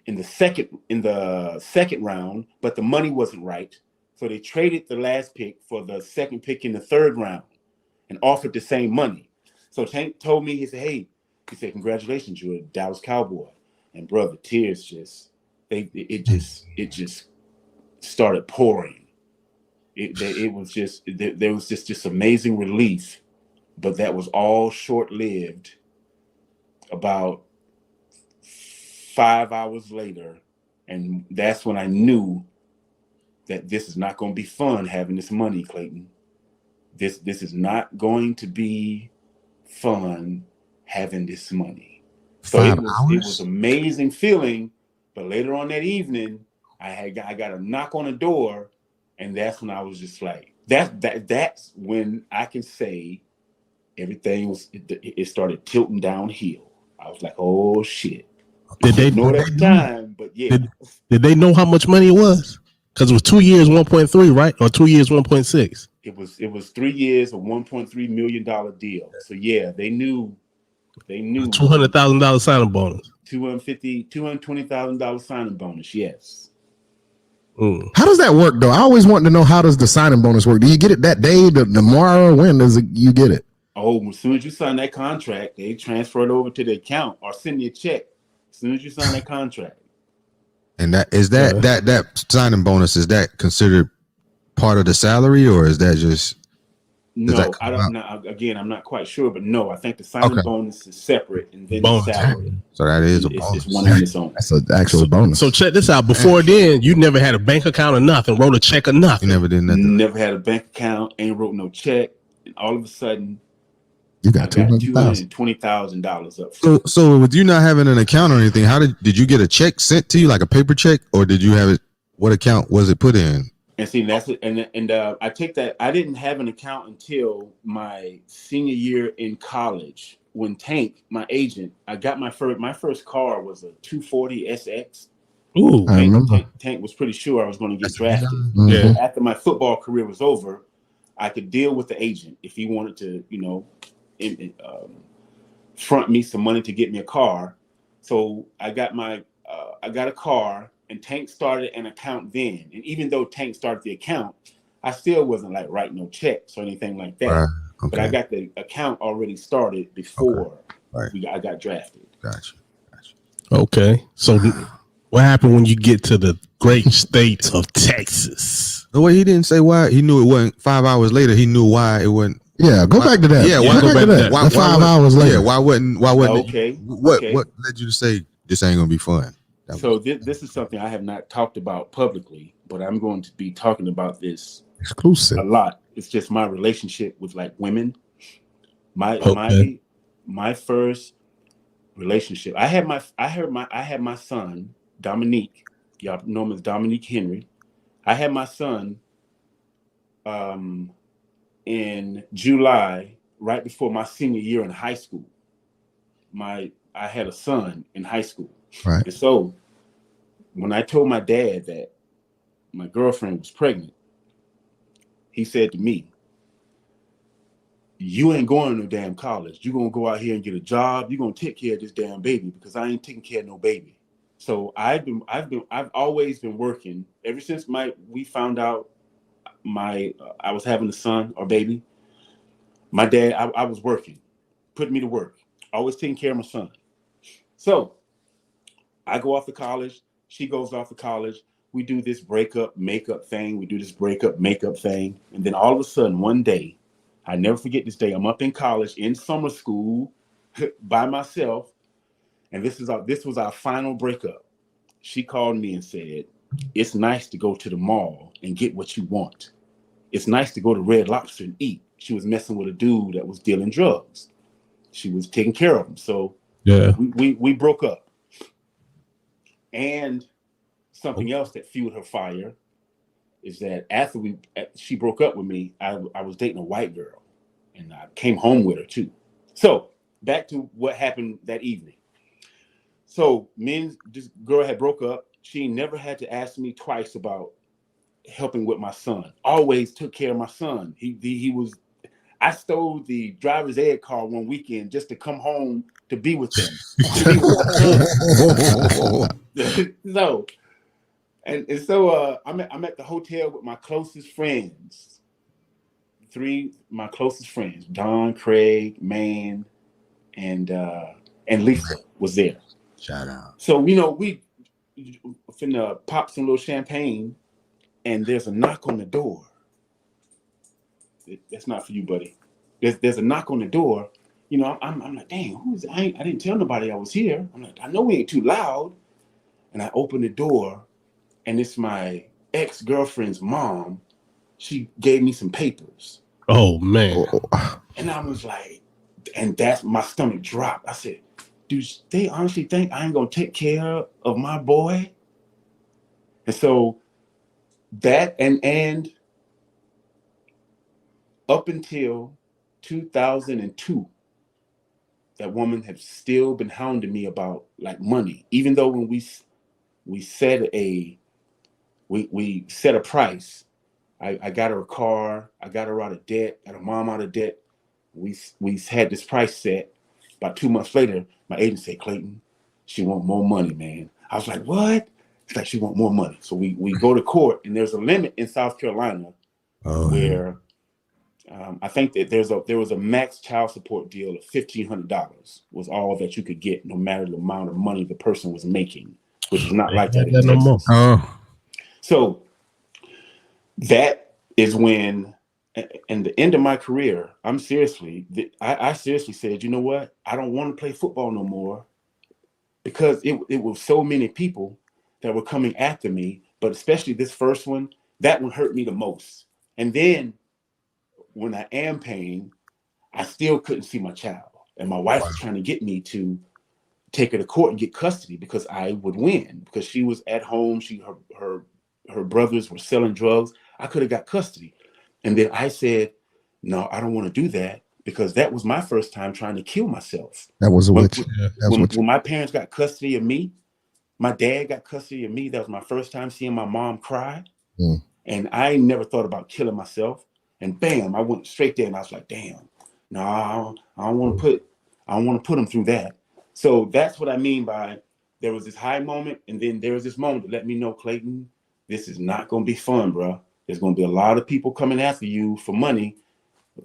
in the second round, but the money wasn't right. So they traded the last pick for the second pick in the third round and offered the same money." So Tank told me, he said, "Hey, He said, "Congratulations, you're a Dallas Cowboy." And brother, tears it just started pouring. It was just there was just amazing relief, but that was all short lived. About 5 hours later, and that's when I knew that this is not going to be fun having this money, Clayton. This is not going to be fun having this money. So it was amazing feeling, but later on that evening, I got a knock on the door, and that's when I was just like, that's when I can say everything it started tilting downhill. I was like, oh shit. Did they know it at the time? But yeah. Did they know how much money it was? Because it was 2 years, 1.3, right? Or 2 years, 1.6. It was 3 years, a $1.3 million deal. So yeah, they knew $200,000 signing bonus. $220,000 signing bonus. Yes. Mm. How does that work though? I always want to know, how does the signing bonus work? Do you get it that day, tomorrow? When does you get it? Oh, as soon as you sign that contract, they transfer it over to the account or send you a check. As soon as you sign that contract. And that signing bonus, is that considered part of the salary, or is that just? No, I don't know. Again, I'm not quite sure, but no, I think the signing bonus is separate, and then the salary. So that is a bonus. It's one on its own. That's an actual bonus. So check this out. Before then, you never had a bank account or nothing, wrote a check or nothing. You never did nothing. Never had a bank account, ain't wrote no check, and all of a sudden, you got $220,000 up. So with you not having an account or anything, how did you get a check sent to you, like a paper check, or did you have it? What account was it put in? And see, that's it. And I take that. I didn't have an account until my senior year in college when Tank, my agent, I got my first car was a 240 SX. Ooh, Tank was pretty sure I was going to get drafted. Mm-hmm. Yeah. After my football career was over, I could deal with the agent if he wanted to, front me some money to get me a car. So I got a car, and Tank started an account then. And even though Tank started the account, I still wasn't like writing no checks or anything like that. Right. Okay. But I got the account already started before I got drafted. Gotcha. Okay. So what happened when you get to the great state of Texas? The way he didn't say why, he knew it wasn't 5 hours later. He knew why it wasn't. Yeah, go back to that. Yeah, go back to that. Why 5 hours later. Yeah, why wasn't Okay. What led you to say this ain't gonna be fun? So this is something I have not talked about publicly, but I'm going to be talking about this exclusive a lot. It's just my relationship with like women. My first relationship. I had my son Dominique. Y'all know him as Dominique Henry. I had my son in July, right before my senior year in high school. I had a son in high school. Right. And so when I told my dad that my girlfriend was pregnant, he said to me, "You ain't going to no damn college. You're going to go out here and get a job. You're going to take care of this damn baby because I ain't taking care of no baby." So I've always been working ever since we found out I was having a son or baby. My dad, I was working, putting me to work, always taking care of my son. So I go off to college. She goes off to college. We do this breakup makeup thing. And then all of a sudden, one day, I never forget this day. I'm up in college in summer school by myself. And this was our final breakup. She called me and said, "It's nice to go to the mall and get what you want. It's nice to go to Red Lobster and eat." She was messing with a dude that was dealing drugs. She was taking care of him. So yeah, we broke up. And something else that fueled her fire is that after she broke up with me, I was dating a white girl, and I came home with her too. So back to what happened that evening. So this girl had broke up. She never had to ask me twice about helping with my son. Always took care of my son. I stole the driver's ed car one weekend just to come home to be with them. So I'm at the hotel with my closest friends. My closest friends, Don, Craig, Man, and and Lisa was there. Shout out. So, we finna pop some little champagne, and there's a knock on the door. That's not for you, buddy. There's a knock on the door. I'm like, dang, who is it? I didn't tell nobody I was here. I'm like, I know we ain't too loud. And I open the door, and it's my ex-girlfriend's mom. She gave me some papers. Oh, man. And I was like, and that's my stomach dropped. I said, do they honestly think I ain't gonna take care of my boy? And so that and up until 2002, that woman had still been hounding me about like money, even though when we set we set a price. I got her a car. I got her out of debt. Got her mom out of debt. We had this price set. About 2 months later, my agent said, Clayton, she want more money, man. I was like, what? It's like she want more money. So we go to court, and there's a limit in South Carolina where I think that there was a max child support deal of $1,500 was all that you could get, no matter the amount of money the person was making, which is not like that in Texas. So that is when, in the end of my career, I seriously said, you know what? I don't want to play football no more, because it was so many people that were coming after me, but especially this first one, that one hurt me the most. And then when I am paying, I still couldn't see my child. And my wife was trying to get me to take her to court and get custody because I would win, because she was at home. Her brothers were selling drugs. I could have got custody. And then I said, no, I don't want to do that, because that was my first time trying to kill myself. That was when my parents got custody of me, my dad got custody of me. That was my first time seeing my mom cry. And I never thought about killing myself. And bam, I went straight there, and I was like, damn, no, I don't want to put them through that. So that's what I mean by there was this high moment, and then there was this moment to let me know, Clayton, this is not going to be fun, bro. There's going to be a lot of people coming after you for money,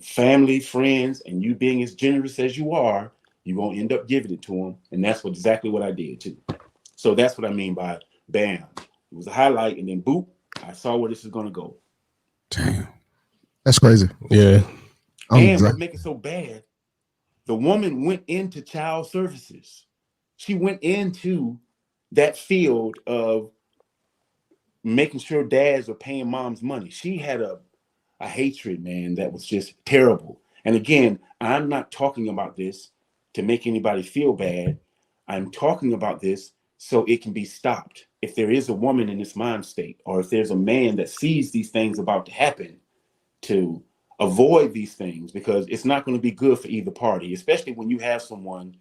family, friends, and you being as generous as you are, you're going to end up giving it to them. And that's exactly what I did too. So that's what I mean by bam. It was a highlight, and then boop, I saw where this is going to go. Damn. That's crazy. Yeah. And what make it so bad, the woman went into child services. She went into that field of making sure dads are paying mom's money. She had a hatred, man, that was just terrible. And again, I'm not talking about this to make anybody feel bad. I'm talking about this so it can be stopped. If there is a woman in this mind state, or if there's a man that sees these things about to happen, to avoid these things, because it's not going to be good for either party, especially when you have someone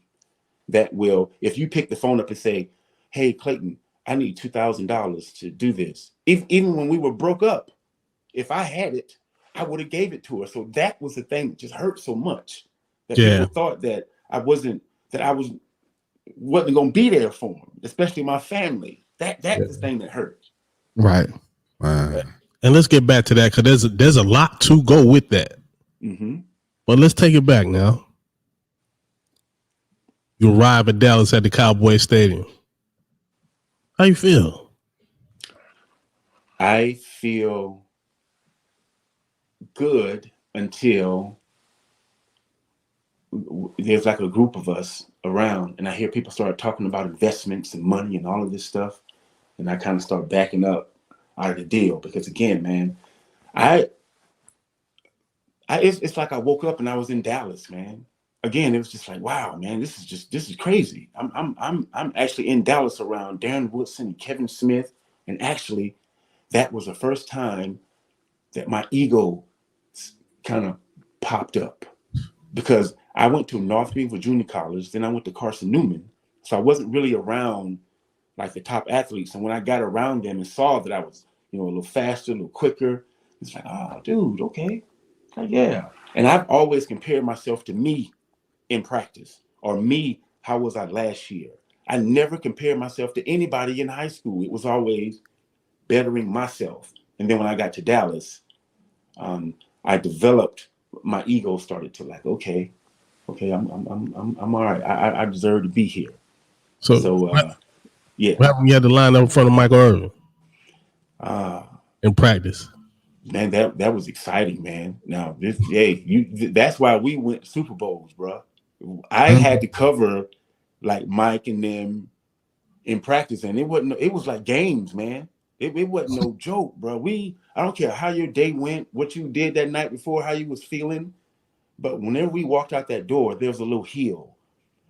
that will, if you pick the phone up and say, hey, Clayton, I need $2,000 to do this. Even when we were broke up, if I had it, I would have gave it to her. So that was the thing that just hurt so much, that people thought that I wasn't going to be there for them, especially my family. That's the thing that hurt. Right. And let's get back to that, because there's a lot to go with that. Mm-hmm. But let's take it back now. You arrive at Dallas at the Cowboys Stadium. How you feel? I feel good until there's like a group of us around, and I hear people start talking about investments and money and all of this stuff, and I kind of start backing up out of the deal, because again, man, it's like I woke up and I was in Dallas, man. Again, it was just like, wow, man, this is crazy. I'm actually in Dallas around Darren Woodson and Kevin Smith, and actually, that was the first time that my ego kind of popped up, because I went to North Greenville Junior College, then I went to Carson Newman, so I wasn't really around like the top athletes. And when I got around them and saw that I was, a little faster, a little quicker, it's like, oh, dude, okay, like, yeah. And I've always compared myself to me in practice, or me, how was I last year? I never compared myself to anybody in high school. It was always bettering myself. And then when I got to Dallas, I developed, my ego started to like, okay, okay, I'm all right. I deserve to be here. So, Yeah. what happened when you had to line up in front of Michael Irvin in practice? Man, that was exciting, man. Now that's why we went to Super Bowls, bro. I had to cover like Mike and them in practice, and it was like games, man. It wasn't no joke, bro. I don't care how your day went, what you did that night before, how you was feeling, but whenever we walked out that door, there was a little hill.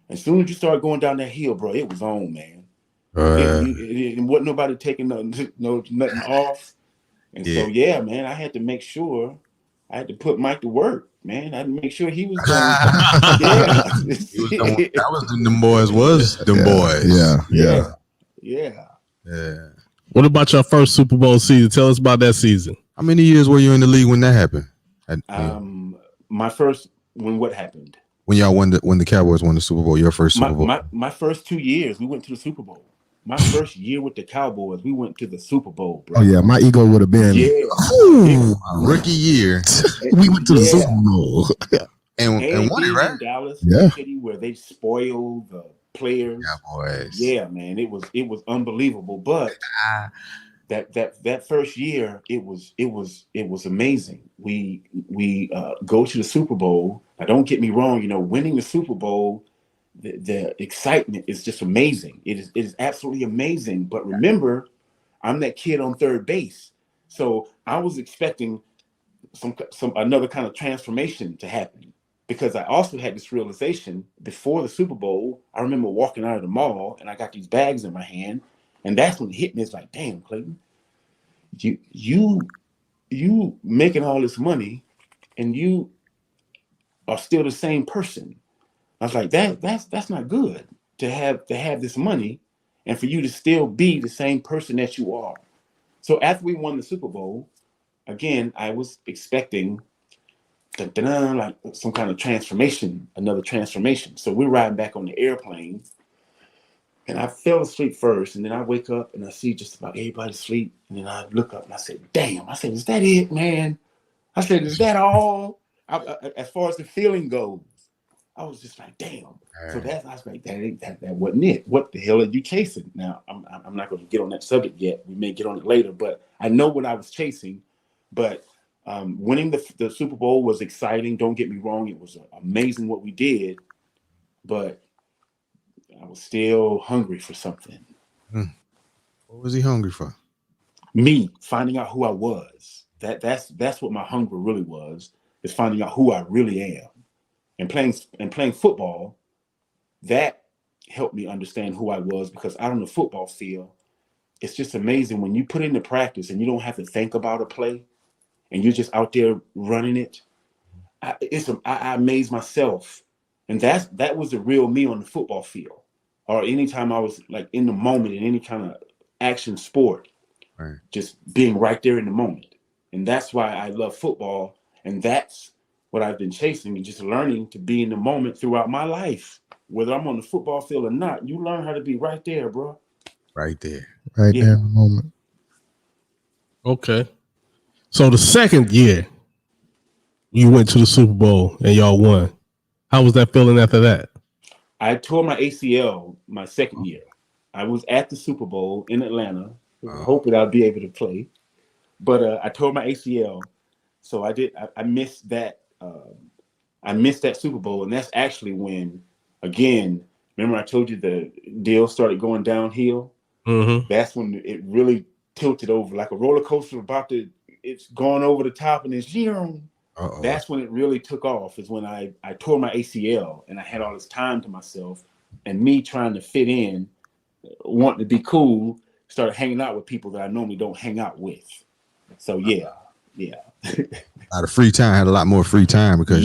As soon as you started going down that hill, bro, it was on, man. It wasn't nobody taking nothing off. And so, yeah, man, I had to make sure I had to put Mike to work, man. I had to make sure he was going. That was them boys. Yeah. What about your first Super Bowl season? Tell us about that season. How many years were you in the league when that happened? My first, when what happened? When y'all when the Cowboys won the Super Bowl, your first Super Bowl. My first 2 years, we went to the Super Bowl. My first year with the Cowboys, we went to the Super Bowl, bro. Oh yeah, my ego would have been rookie year. We went to the Super Bowl. and won it, right? In Dallas, City, where they spoiled the players. Cowboys. Yeah, man, it was unbelievable. But that first year, it was amazing. We go to the Super Bowl. Now, don't get me wrong. Winning the Super Bowl, the excitement is just amazing. It is absolutely amazing. But remember, I'm that kid on third base, so I was expecting some another kind of transformation to happen, because I also had this realization before the Super Bowl. I remember walking out of the mall and I got these bags in my hand, and that's when it hit me. It's like, damn, Clayton, you making all this money and you are still the same person. I was like, that's not good to have this money and for you to still be the same person that you are. So after we won the Super Bowl, again, I was expecting like some kind of transformation, another transformation. So we're riding back on the airplane, and I fell asleep first, and then I wake up and I see just about everybody asleep, and then I look up and I said, damn, I said, is that it, man? I said, is that all? As far as the feeling goes, I was just like, damn. So I was like, that wasn't it. What the hell are you chasing? Now, I'm not going to get on that subject yet. We may get on it later, but I know what I was chasing. But winning the Super Bowl was exciting. Don't get me wrong. It was amazing what we did, but I was still hungry for something. What was he hungry for? Me, finding out who I was. That's what my hunger really was, is finding out who I really am. And playing football, that helped me understand who I was, because out on the football field, it's just amazing when you put into practice and you don't have to think about a play and you're just out there running it. I amaze myself. And that was the real me on the football field, or anytime I was like in the moment in any kind of action sport, right. Just being right there in the moment. And that's why I love football. And that's what I've been chasing, and just learning to be in the moment throughout my life. Whether I'm on the football field or not, you learn how to be right there, bro. Right there. Right there in the moment. Okay. So the second year you went to the Super Bowl and y'all won. How was that feeling after that? I tore my ACL my second year. I was at the Super Bowl in Atlanta, hoping I'd be able to play. But I tore my ACL. So I missed that. I missed that Super Bowl, and that's actually when, again, remember I told you the deal started going downhill? Mm-hmm. That's when it really tilted over, like a roller coaster it's gone over the top, and it's that's when it really took off, is when I tore my ACL, and I had all this time to myself, and me trying to fit in, wanting to be cool, started hanging out with people that I normally don't hang out with. So yeah. A lot of free time. Had a lot more free time because of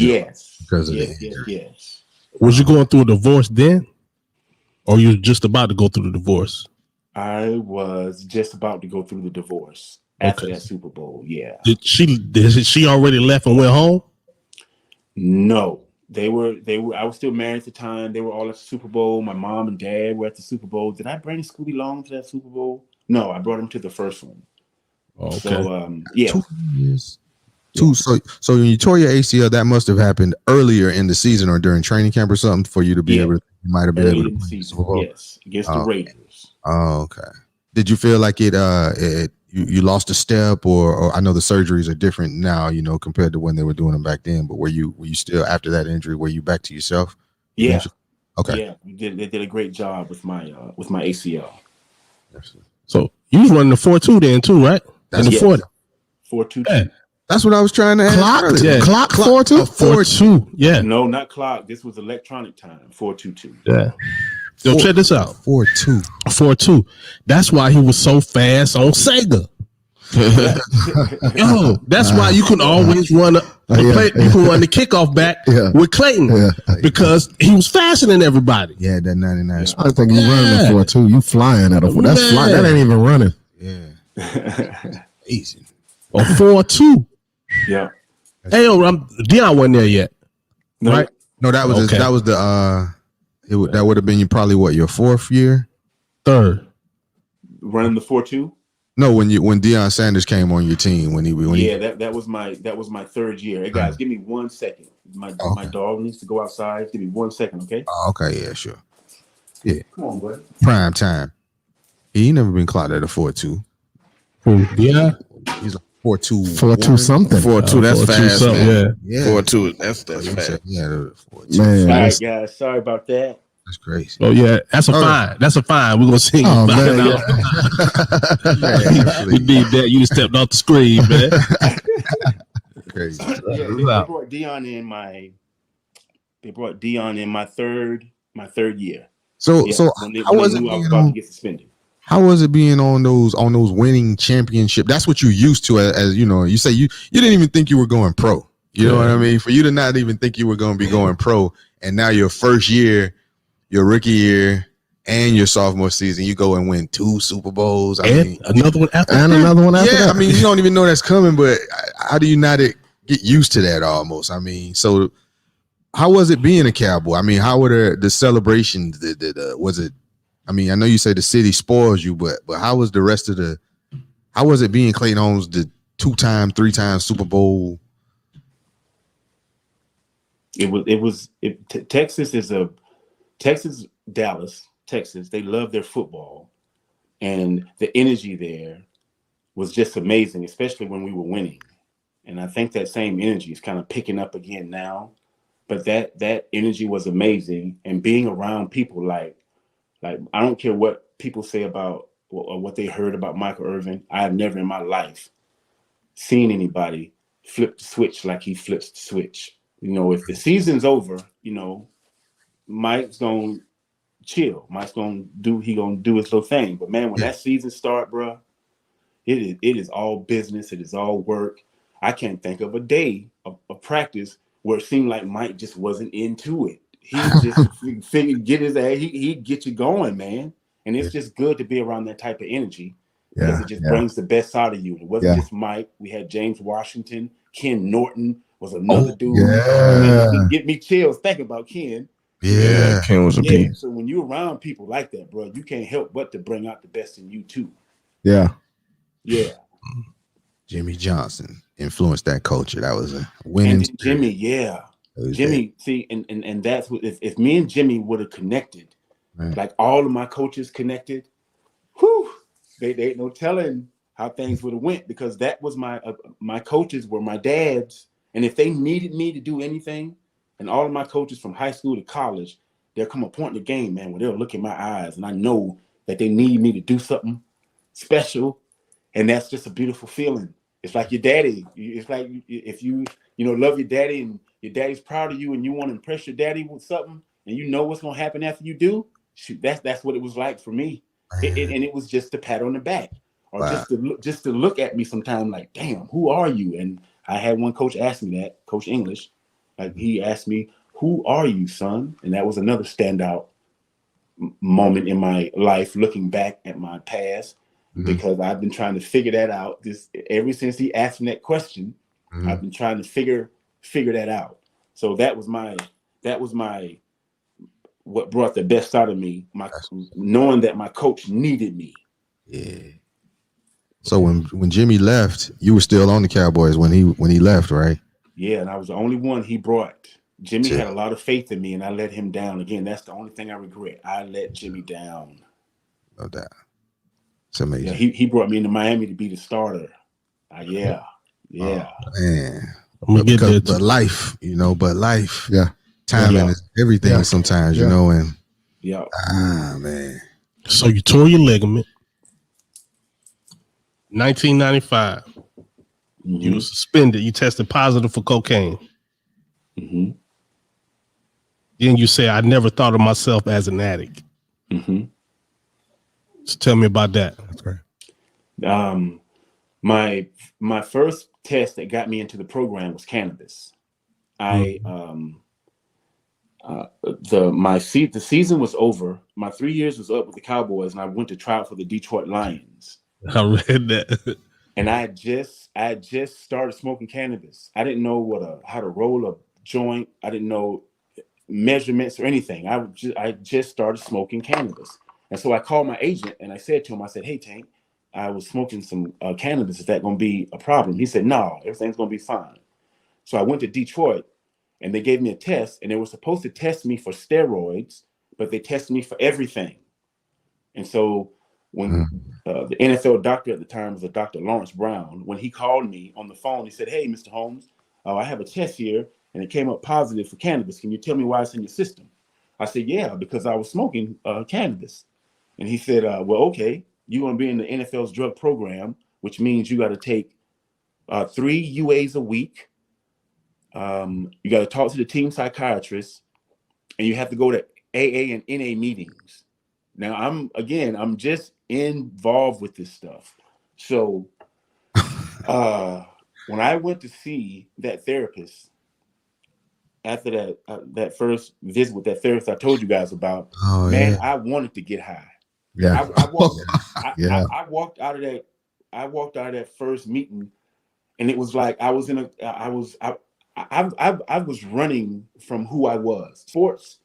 it. Yes. Was you going through a divorce then, or you were just about to go through the divorce? I was just about to go through the divorce after that Super Bowl. Yeah. Did she already left and went home? No, they were. I was still married at the time. They were all at the Super Bowl. My mom and dad were at the Super Bowl. Did I bring Scooby Long to that Super Bowl? No, I brought him to the first one. Okay. So, yeah. 2 years. So when you tore your ACL, that must have happened earlier in the season or during training camp or something for you to be able to. You might have been able to play the Super Bowl. Yes, against the Raiders. Oh, okay. Did you feel like you lost a step, or I know the surgeries are different now, compared to when they were doing them back then. But were you still, after that injury, were you back to yourself? Yeah. Eventually? Okay. Yeah, they did a great job with my ACL. So you was running the 4.2 then too, right? That's in the 40. 4.22. Yeah. That's what I was trying to ask. Clock 4.2? 4.2. Yeah. No, not clock. This was electronic time. 4.22. Yeah. Yo, check this out. 4.2. 4.2. That's why he was so fast on Sega. Yo, that's why you can always run you can run the kickoff back with Clayton because he was faster than everybody. Yeah, that 99. I think you running for 2. You flying at a that's flying. That ain't even running. Yeah. Easy. Or 4.2. Yeah. Hey, yo, Deion wasn't there yet. No. Right? No, that was Okay. that was the that would have been your 4th year? 3rd. Running the 4.2? No, when Deion Sanders came on your team, that was my 3rd year. Hey guys, give me 1 second. My dog needs to go outside. Give me 1 second, okay? Oh, okay, yeah, sure. Yeah. Come on, buddy. Prime time. He ain't never been clocked at a 4.2. Yeah. He's like 4.2. 4.2 something. 4.2, that's 4.2 fast, something, man. Yeah. 4.2, that's fast. Yeah, 4.2. Man, All that's- right, guys. Sorry about that. That's crazy. Oh yeah, that's a fine. That's a fine. We're gonna sing. Oh, about man, it. Yeah, We need that. You just stepped off the screen, man. crazy. Yeah, they brought Deion in my. They brought Deion in my third year. So when they how was it knew I was being about to on? get suspended. How was it being on those winning championship? That's what you used to, as you know. You say you didn't even think you were going pro. You know what I mean? For you to not even think you were going to be going pro, and now your first year, your rookie year, and your sophomore season, you go and win 2 Super Bowls. I mean, another one after and another one after yeah, that. I mean, you don't even know that's coming, but how do you not get used to that almost? I mean, so how was it being a Cowboy? I mean, how were the celebrations? Was it? I mean, I know you say the city spoils you, but how was the rest of the? How was it being Clayton Holmes, the 2-time, 3-time Super Bowl? Texas, Dallas, Texas. They love their football, and the energy there was just amazing, especially when we were winning. And I think that same energy is kind of picking up again now. But that energy was amazing, and being around people like I don't care what people say about or what they heard about Michael Irvin. I have never in my life seen anybody flip the switch like he flips the switch. If the season's over, Mike's gonna chill. Mike's gonna do his little thing. But man, when that season start, bro, it is all business. It is all work. I can't think of a day of practice where it seemed like Mike just wasn't into it. He just figured get his ass. He get you going, man. And it's just good to be around that type of energy because it just brings the best out of you. It wasn't just Mike. We had James Washington, Ken Norton was another dude. Get me chills thinking about Ken. Yeah, Ken was a beast. So when you're around people like that, bro, you can't help but to bring out the best in you too. Yeah. Jimmy Johnson influenced that culture. That was a winning. And Jimmy, Jimmy, see, and that's what if me and Jimmy would have connected, like all of my coaches connected, whew, they ain't no telling how things would have went because that was my coaches were my dads, and if they needed me to do anything, and all of my coaches from high school to college, there'll come a point in the game, man, where they'll look in my eyes, and I know that they need me to do something special, and that's just a beautiful feeling. It's like your daddy. It's like if you love your daddy and your daddy's proud of you and you want to impress your daddy with something and you know what's going to happen after you do. Shoot, that's what it was like for me. And it was just a pat on the back or just to look at me sometime like, damn, who are you? And I had one coach ask me that, Coach English. Like he asked me, who are you, son? And that was another standout moment in my life looking back at my past. Because I've been trying to figure that out. Ever since he asked me that question, I've been trying to figure that out. So that was my what brought the best out of me. Knowing that my coach needed me. Yeah. So when Jimmy left, you were still on the Cowboys when he left, right? Yeah, and I was the only one he brought. Jimmy Yeah. had a lot of faith in me, and I let him down. Again, that's the only thing I regret. I let Jimmy down. No doubt. It's amazing. Yeah, he brought me into Miami to be the starter. Yeah. Man. I'm gonna get there But life, Yeah. timing is everything sometimes, and Yeah. man. So you tore your ligament. 1995. You were suspended. You tested positive for cocaine. Mm-hmm. Then you say, I never thought of myself as an addict. Mm-hmm. So tell me about that. That's great. My first test that got me into the program was cannabis. The season was over. My 3 years was up with the Cowboys, and I went to try out for the Detroit Lions. I read that. And I just started smoking cannabis. I didn't know how to roll a joint. I didn't know measurements or anything. I just started smoking cannabis. And so I called my agent and I said to him, I said, hey, Tank, I was smoking some cannabis. Is that going to be a problem? He said, no, everything's going to be fine. So I went to Detroit and they gave me a test, and they were supposed to test me for steroids, but they tested me for everything. And so when the NFL doctor at the time was a Dr. Lawrence Brown, when he called me on the phone, he said, hey, Mr. Holmes, I have a test here and it came up positive for cannabis. Can you tell me why it's in your system? I said, yeah, because I was smoking cannabis. And he said, well, okay, you're going to be in the NFL's drug program, which means you got to take 3 UAs a week. You got to talk to the team psychiatrist, and you have to go to AA and NA meetings. Now, I'm just involved with this stuff. So when I went to see that therapist, after that first visit with that therapist I told you guys about, I wanted to get high. Yeah. I walked out of that first meeting, and it was like I was running from who I was. Sports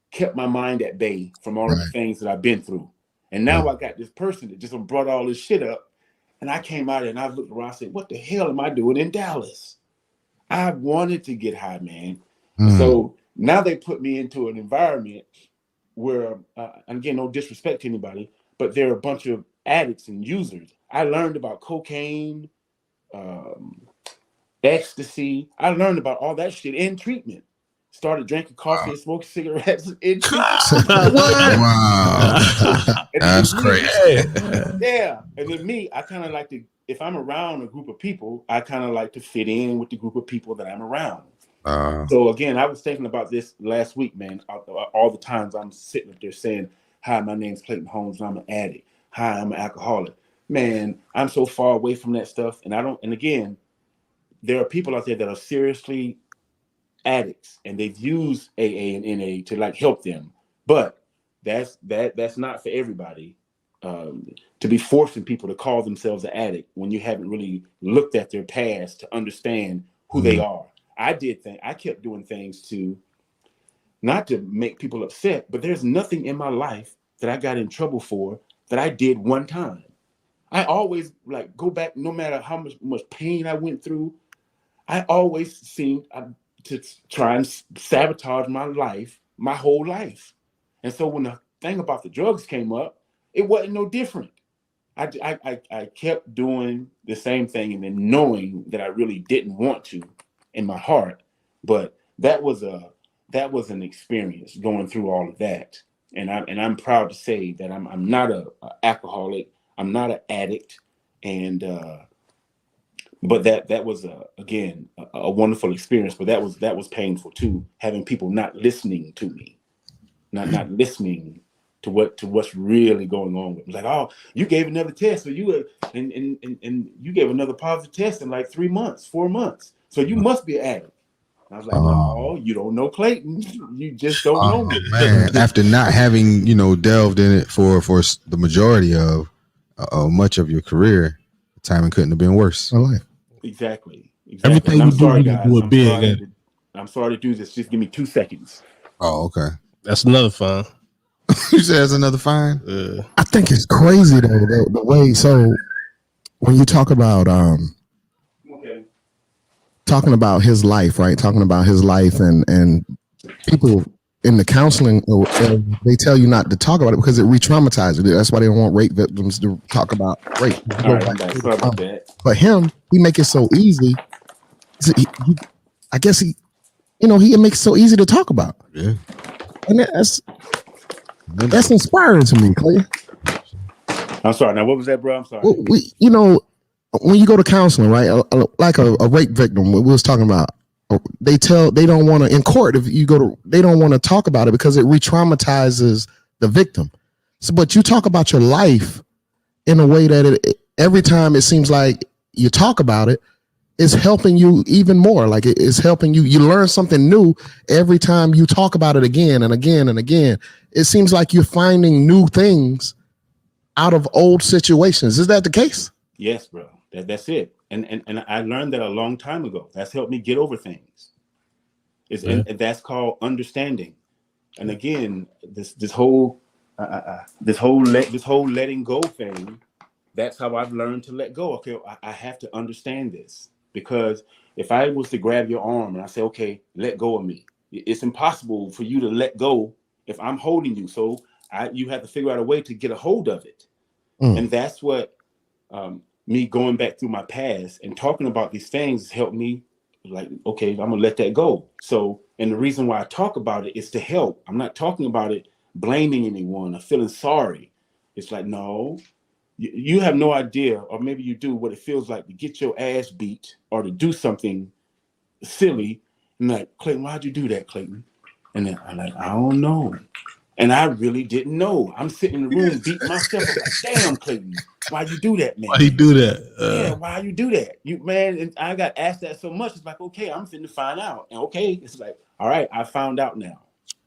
kept my mind at bay from all of the things that I've been through. And now I got this person that just brought all this shit up. And I came out and I looked around and said, what the hell am I doing in Dallas? I wanted to get high, man. So now they put me into an environment where, and again, no disrespect to anybody, but there are a bunch of addicts and users. I learned about cocaine, ecstasy. I learned about all that shit in treatment. Started drinking coffee and smoking cigarettes in treatment. Wow. That's crazy. Yeah. And then me, I kind of like to, if I'm around a group of people, I kind of like to fit in with the group of people that I'm around. So again, I was thinking about this last week, man. All the times I'm sitting up there saying, hi, my name's Clayton Holmes, and I'm an addict. Hi, I'm an alcoholic. Man, I'm so far away from that stuff. And again, there are people out there that are seriously addicts, and they've used AA and NA to like help them. But that's not for everybody. To be forcing people to call themselves an addict when you haven't really looked at their past to understand who they are. I kept doing things not to make people upset, but there's nothing in my life that I got in trouble for that I did one time. I always like go back, no matter how much pain I went through. I always seemed to try and sabotage my life, my whole life. And so when the thing about the drugs came up, it wasn't no different. I kept doing the same thing, and then knowing that I really didn't want to in my heart. But that was an experience going through all of that. And I'm proud to say that I'm not a alcoholic. I'm not an addict. And but that was again a wonderful experience. But that was painful too, having people not listening to me, not listening to what's really going on with me. Like, oh, you gave another test, so you and you gave another positive test in like 4 months. So you must be an addict. And I was like, no, you don't know Clayton. You just don't know me. Man, after not having delved in it for the majority of much of your career, the timing couldn't have been worse. I like Exactly. Everything I'm you sorry, do, guys. you do it big. I'm sorry to do this. Just give me 2 seconds. Oh, okay. That's another fine. You said that's another fine? I think it's crazy though, the way. So when you talk about talking about his life, right? Talking about his life and people in the counseling, they tell you not to talk about it because it re-traumatizes you. That's why they don't want rape victims to talk about rape. All right, I'm back. Sorry about that. But him, he make it so easy. I guess he makes it so easy to talk about. Yeah. And that's inspiring to me, Clay. I'm sorry. Now, what was that, bro? I'm sorry. When you go to counseling, right? Like a rape victim, we was talking about, they don't want to in court. If you go to, they don't want to talk about it because it re-traumatizes the victim. So, but you talk about your life in a way that every time it seems like you talk about it, it's helping you even more. Like it's helping you. You learn something new every time you talk about it again and again and again. It seems like you're finding new things out of old situations. Is that the case? Yes, bro. That's it. And I learned that a long time ago. That's helped me get over things. And that's called understanding. And again, this whole letting go thing. That's how I've learned to let go. Okay, I have to understand this, because if I was to grab your arm and I say, okay, let go of me, it's impossible for you to let go if I'm holding you. So you have to figure out a way to get a hold of it. And that's what me going back through my past and talking about these things helped me, like, okay, I'm gonna let that go. So, and the reason why I talk about it is to help. I'm not talking about it blaming anyone or feeling sorry. It's like, no, you have no idea, or maybe you do, what it feels like to get your ass beat or to do something silly. And like, Clayton, why'd you do that, Clayton? And then I'm like, I don't know. And I really didn't know. I'm sitting in the room beating myself up, like, damn, Clayton, why you do that, man? Why you do that? Yeah, why you do that? And I got asked that so much. It's like, okay, I'm finna find out. And okay, it's like, all right, I found out now.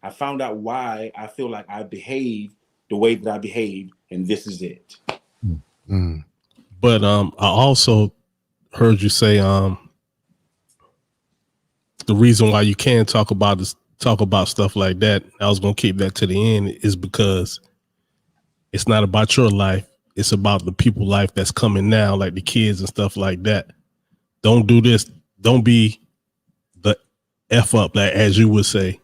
I found out why I feel like I behave the way that I behave, and this is it. But I also heard you say the reason why you can't talk about stuff like that, I was gonna keep that to the end, is because it's not about your life. It's about the people life that's coming now, like the kids and stuff like that. Don't do this. Don't be the F up, like, as you would say.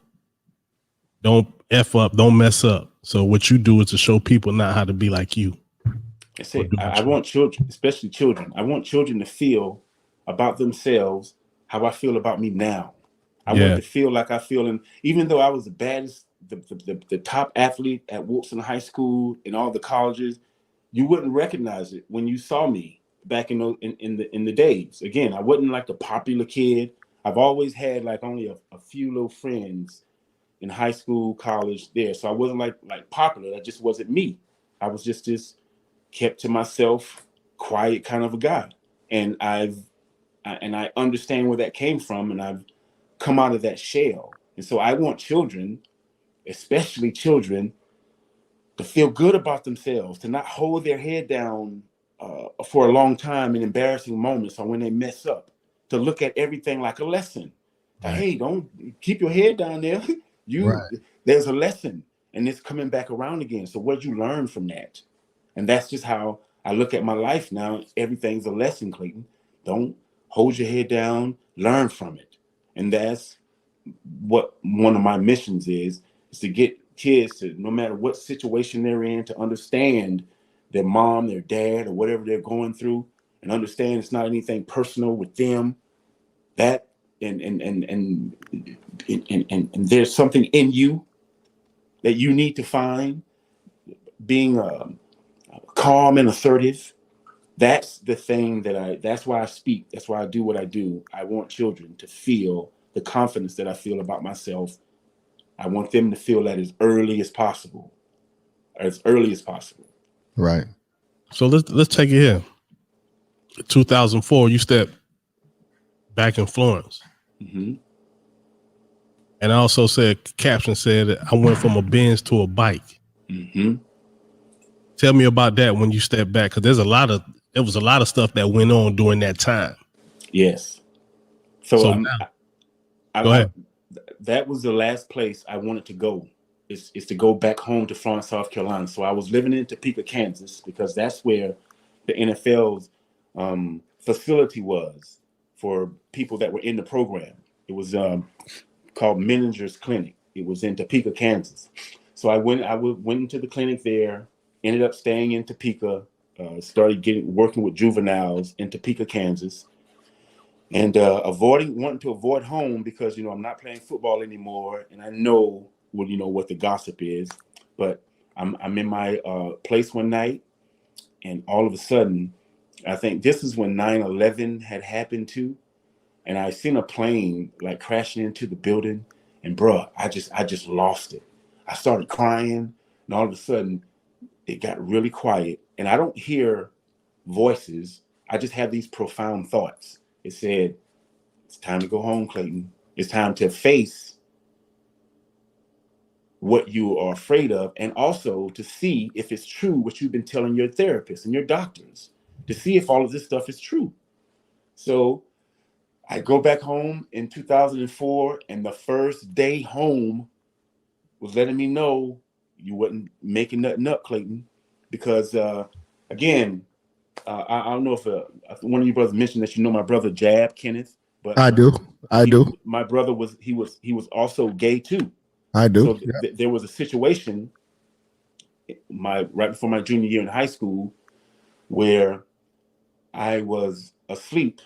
Don't F up. Don't mess up. So what you do is to show people not how to be like you. I want children, especially children. I want children to feel about themselves how I feel about me now. I want to feel like I feel, and even though I was the baddest, the top athlete at Wilson High School and all the colleges, you wouldn't recognize it when you saw me back in the days. Again, I wasn't like the popular kid. I've always had like only a few little friends in high school, college there. So I wasn't like popular. That just wasn't me. I was just this kept to myself, quiet kind of a guy. And I understand where that came from, and I've come out of that shell. And so I want children, especially children, to feel good about themselves, to not hold their head down for a long time in embarrassing moments or when they mess up, to look at everything like a lesson. Right. Hey, don't keep your head down there. There's a lesson, and it's coming back around again. So what did you learn from that? And that's just how I look at my life now. Everything's a lesson, Clayton. Don't hold your head down, learn from it. And that's what one of my missions is to get kids to, no matter what situation they're in, to understand their mom, their dad, or whatever they're going through, and understand it's not anything personal with them. That and there's something in you that you need to find. Being calm and assertive. That's the thing that's why I speak. That's why I do what I do. I want children to feel the confidence that I feel about myself. I want them to feel that as early as possible. Right. So let's take it here. 2004, you stepped back in Florence. Mm-hmm. And I also caption said, I went from a Benz to a bike. Mm-hmm. Tell me about that when you stepped back, because there was a lot of stuff that went on during that time. Yes. So go ahead. That was the last place I wanted to go. Is to go back home to Florence, South Carolina. So I was living in Topeka, Kansas, because that's where the NFL's facility was for people that were in the program. It was called Meninger's Clinic. It was in Topeka, Kansas. So I went into the clinic there, ended up staying in Topeka, started working with juveniles in Topeka, Kansas, and wanting to avoid home because, I'm not playing football anymore. And I know what the gossip is, but I'm in my place one night, and all of a sudden, I think this is when 9/11 had happened too. And I seen a plane like crashing into the building, and bruh, I just lost it. I started crying, and all of a sudden it got really quiet, and I don't hear voices. I just have these profound thoughts. It said, it's time to go home, Clayton. It's time to face what you are afraid of, and also to see if it's true what you've been telling your therapists and your doctors, to see if all of this stuff is true. So I go back home in 2004, and the first day home was letting me know you wasn't making nothing up, Clayton, because again, I don't know if one of you brothers mentioned that my brother Jab Kenneth, but I do. My brother was also gay too. I do. So there was a situation right before my junior year in high school where I was asleep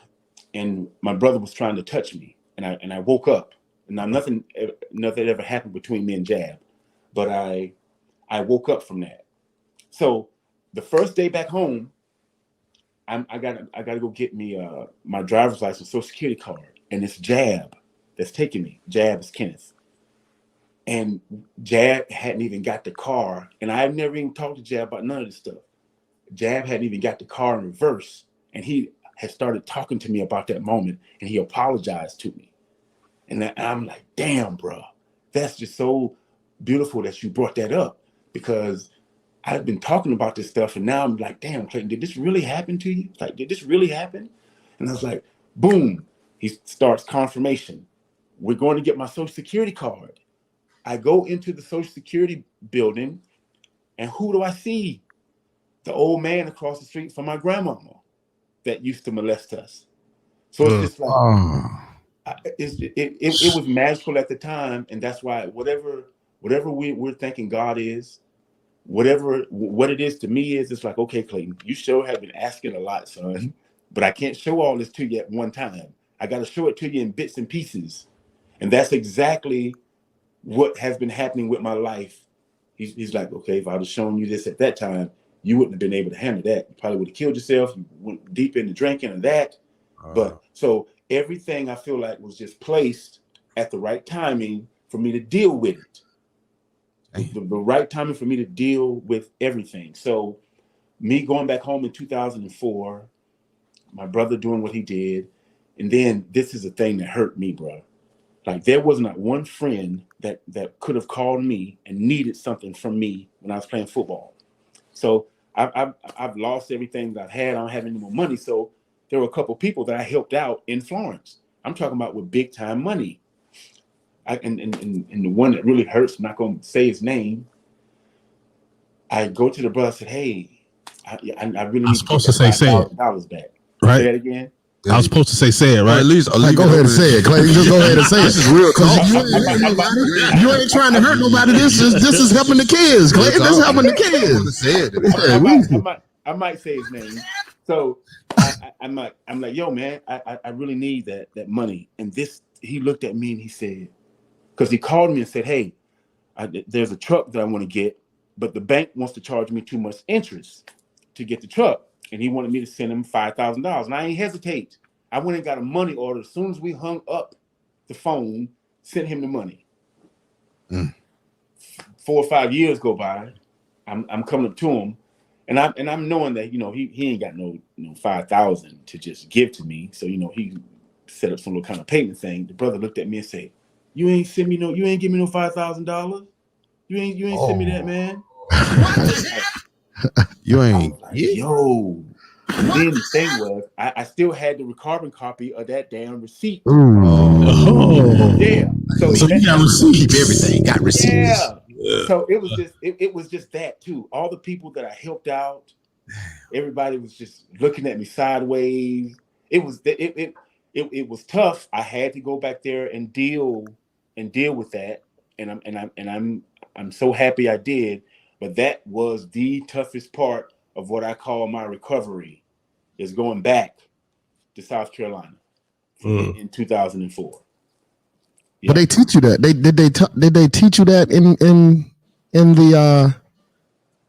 and my brother was trying to touch me, and I woke up. Now nothing ever happened between me and Jab, but I woke up from that. So the first day back home, I gotta go get me my driver's license, Social Security card, and it's Jab that's taking me. Jab is Kenneth, and Jab hadn't even got the car, and I've never even talked to Jab about none of this stuff. Jab hadn't even got the car in reverse, and he had started talking to me about that moment, and he apologized to me. And I'm like, damn, bro, that's just so beautiful that you brought that up, because I've been talking about this stuff, and now I'm like, damn, Clayton, did this really happen to you? Like, did this really happen? And I was like, boom, he starts confirmation. We're going to get my Social Security card. I go into the Social Security building, and who do I see? The old man across the street from my grandmama that used to molest us. So it's just like, it was magical at the time, and that's why whatever we're thinking God is, what it is to me is, it's like, okay, Clayton, you sure have been asking a lot, son, but I can't show all this to you at one time. I got to show it to you in bits and pieces, and that's exactly what has been happening with my life. He's like, okay, if I'd have shown you this at that time, you wouldn't have been able to handle that. You probably would have killed yourself. You went deep into drinking and that. But so everything I feel like was just placed at the right timing for me to deal with it. The right timing for me to deal with everything. So me going back home in 2004, my brother doing what he did. And then this is the thing that hurt me, bro. Like, there was not one friend that could have called me and needed something from me when I was playing football. So I've lost everything that I've had. I don't have any more money. So there were a couple people that I helped out in Florence. I'm talking about with big time money. And the one that really hurts, I'm not going to say his name. I go to the brother and said, hey, I really need to get $5,000 back. Right. Say that again. I was supposed to say it, right? At least Go ahead and say it, Clay. Just go ahead and say it. This is real talk. You ain't trying to hurt nobody. This is helping the kids, Clay. This is helping the kids. I might say his name. So I'm like, yo, man, I really need that money. And he looked at me and he said, because he called me and said, hey, there's a truck that I want to get, but the bank wants to charge me too much interest to get the truck. And he wanted me to send him $5,000. And I ain't hesitate. I went and got a money order. As soon as we hung up the phone, sent him the money. 4 or 5 years go by. I'm coming up to him, and I'm knowing that, he ain't got no 5,000 to just give to me. So, he set up some little kind of payment thing. The brother looked at me and said, you ain't give me no $5,000. You ain't send me that, man. You ain't. Like, yo. And then the thing was, I still had the carbon copy of that damn receipt. Yeah. So you got receipts. Keep everything. Got receipts. Yeah. So it was just that too. All the people that I helped out, everybody was just looking at me sideways. It was tough. I had to go back there and deal with that, and I'm so happy I did. But that was the toughest part of what I call my recovery, is going back to South Carolina in 2004. Yeah. But they teach you that. Did they teach you that in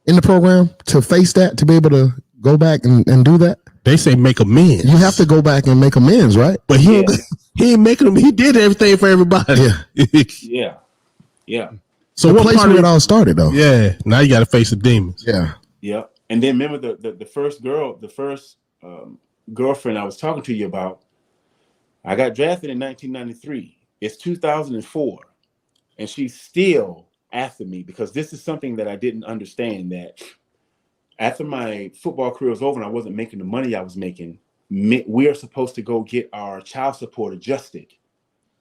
the program, to face that, to be able to go back and do that? They say make amends. You have to go back and make amends, right? But he ain't making them. He did everything for everybody. Yeah. So the what place part where of it all started, though. Yeah. Now you got to face the demons. Yeah. And then remember the first girlfriend I was talking to you about. I got drafted in 1993. It's 2004, and she's still after me, because this is something that I didn't understand, that after my football career was over and I wasn't making the money I was making, we're supposed to go get our child support adjusted.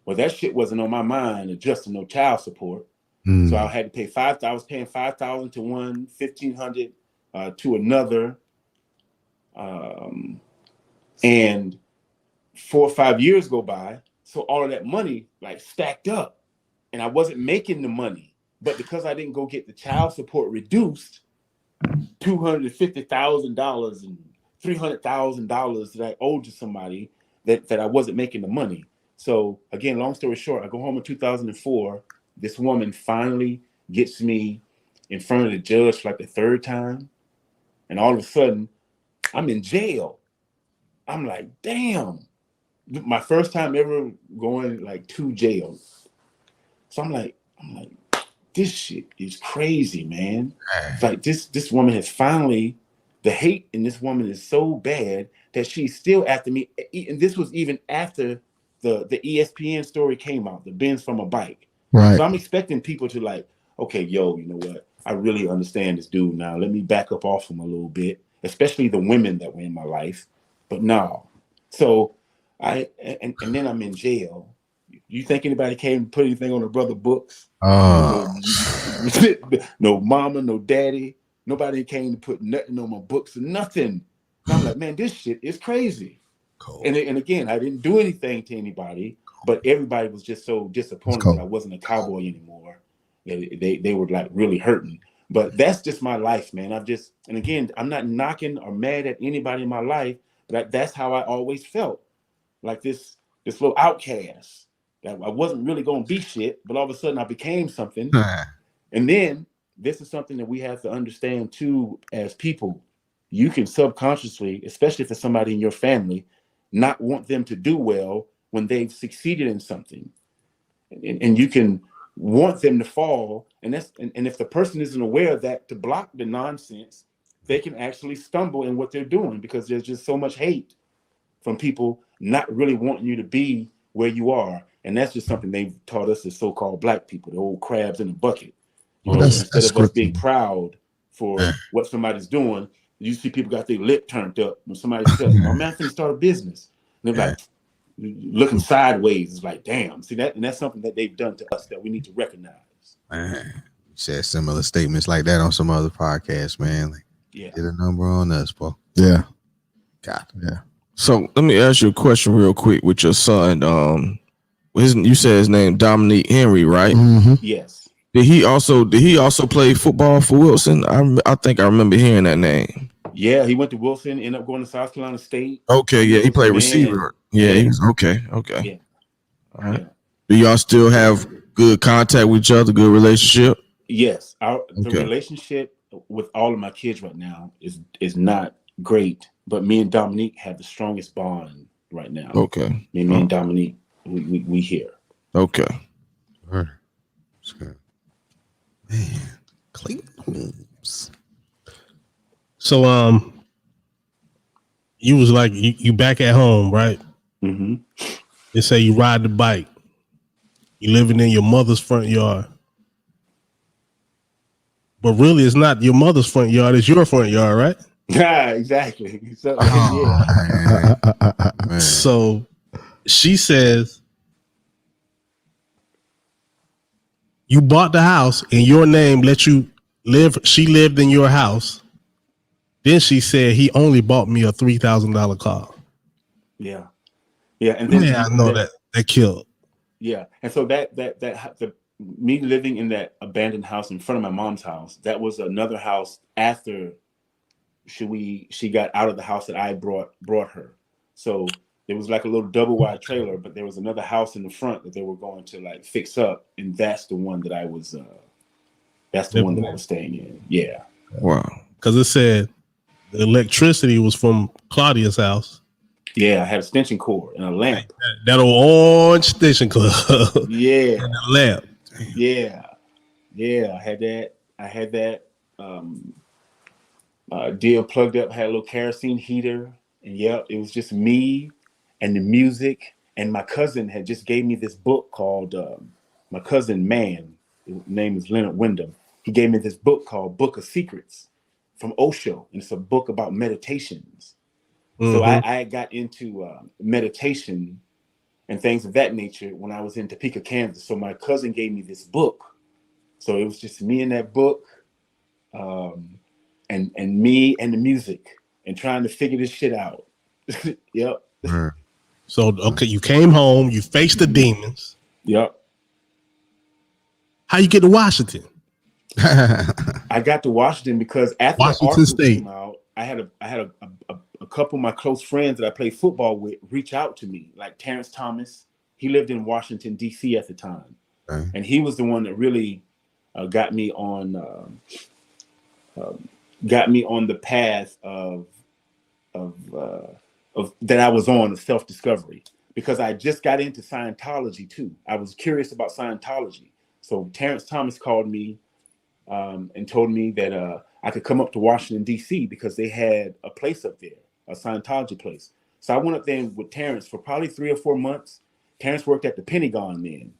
Well, that shit wasn't on my mind, adjusting no child support. So I had to pay I was paying $5,000 to one, $1,500 to another. And 4 or 5 years go by. So all of that money like stacked up, and I wasn't making the money. But because I didn't go get the child support reduced, $250,000 and $300,000 that I owed to somebody, that I wasn't making the money. So again, long story short, I go home in 2004. This woman finally gets me in front of the judge for like the third time. And all of a sudden, I'm in jail. I'm like, damn. My first time ever going like to jail. So I'm like, this shit is crazy, man. It's like this woman has finally, the hate in this woman is so bad that she's still after me. And this was even after the ESPN story came out, the bends from a bike. Right. So I'm expecting people to like, okay, yo, you know what? I really understand this dude now. Let me back up off him a little bit, especially the women that were in my life. But no. So and then I'm in jail. You think anybody came and put anything on the brother books? No mama, no daddy. Nobody came to put nothing on my books or nothing. And I'm like, man, this shit is crazy. Cool. And again, I didn't do anything to anybody, but everybody was just so disappointed that I wasn't a cowboy anymore. They were like really hurting. But that's just my life, man. And again, I'm not knocking or mad at anybody in my life, but that's how I always felt. Like this little outcast, that I wasn't really going to be shit, but all of a sudden I became something. And then this is something that we have to understand too, as people. You can subconsciously, especially if it's somebody in your family, not want them to do well when they've succeeded in something. And you can want them to fall. And if the person isn't aware of that, to block the nonsense, they can actually stumble in what they're doing, because there's just so much hate from people not really wanting you to be where you are. And that's just something they've taught us as so-called black people, the old crabs in the bucket. Instead of us being proud for what somebody's doing, you see people got their lip turned up when somebody tells them, "Oh man, I'm finna start a business." And they're like looking sideways. It's like, damn. See that, and that's something that they've done to us that we need to recognize. Man, you said similar statements like that on some other podcasts, man. Like, get a number on us, bro. Yeah. God. Yeah. So let me ask you a question real quick with your son. You said his name Dominique Henry, right? Mm-hmm. Yes. Did he also play football for Wilson? I think I remember hearing that name. Yeah, he went to Wilson, ended up going to South Carolina State. Okay, yeah, he played receiver. Yeah, he was okay. Yeah. All right. Yeah. Do y'all still have good contact with each other, good relationship? Yes. The relationship with all of my kids right now is not great, but me and Dominique have the strongest bond right now. Okay. Me and Dominique, we here. Okay. All right. That's good. Man, Clayton Holmes. So you was like you back at home, right? Mm-hmm. They say you ride the bike. You living in your mother's front yard. But really it's not your mother's front yard, it's your front yard, right? Yeah, exactly. So, So she says you bought the house in your name, let you live. She lived in your house, Then she said he only bought me a $3,000 car. Yeah. And then I know that killed. Yeah. And so me living in that abandoned house in front of my mom's house, that was another house after she got out of the house that I brought her. So it was like a little double wide trailer, but there was another house in the front that they were going to like fix up, and that's the one that I was staying in. Yeah. Wow. Because it said the electricity was from Claudia's house. Yeah, I had a extension cord and a lamp. That old orange extension cord. Yeah. And a lamp. Yeah. I had that. Deal plugged up, had a little kerosene heater, and it was just me and the music. And my cousin had just gave me this book called my cousin Man, his name is Leonard Wyndham. He gave me this book called Book of Secrets from Osho, and it's a book about meditations. So I got into meditation and things of that nature when I was in Topeka, Kansas. So my cousin gave me this book. So it was just me and that book, and me and the music, and trying to figure this shit out. Yep. So okay, you came home, you faced the demons. Yep. How you get to Washington? I got to Washington because after Washington State came out, I had a couple of my close friends that I played football with reach out to me, like Terrence Thomas. He lived in Washington, D.C. at the time. Okay. And he was the one that really got me on the path of that I was on, of self-discovery, because I just got into Scientology too. I was curious about Scientology. So Terrence Thomas called me and told me that I could come up to Washington, D.C. because they had a place up there, a Scientology place. So I went up there with Terrence for probably 3 or 4 months. Terrence worked at the Pentagon then.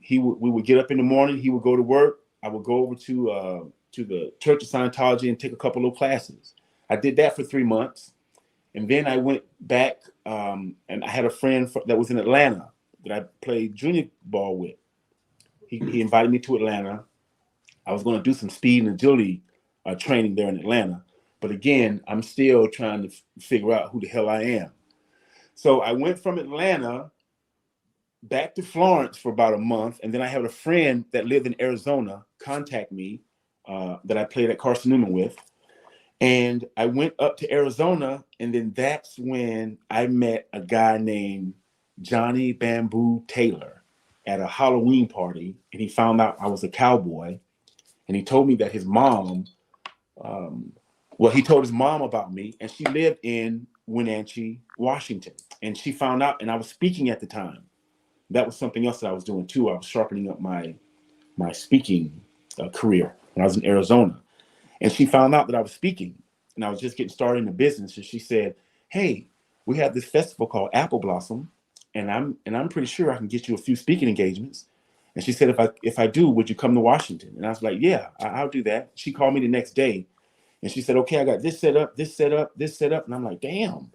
We would get up in the morning. He would go to work. I would go over to the Church of Scientology and take a couple of classes. I did that for 3 months. And then I went back and I had a friend that was in Atlanta that I played junior ball with. He invited me to Atlanta. I was going to do some speed and agility training there in Atlanta. But again, I'm still trying to figure out who the hell I am. So I went from Atlanta back to Florence for about a month. And then I had a friend that lived in Arizona contact me that I played at Carson Newman with. And I went up to Arizona. And then that's when I met a guy named Johnny Bamboo Taylor at a Halloween party. And he found out I was a cowboy. And he told me that his mom, he told his mom about me, and she lived in Wenatchee, Washington. And she found out, and I was speaking at the time. That was something else that I was doing too. I was sharpening up my speaking career when I was in Arizona. And she found out that I was speaking, and I was just getting started in the business. And she said, "Hey, we have this festival called Apple Blossom, and I'm pretty sure I can get you a few speaking engagements." And she said, if I do, would you come to Washington? And I was like, yeah, I'll do that. She called me the next day and she said, okay, I got this set up, this set up, this set up. And I'm like, damn. I'm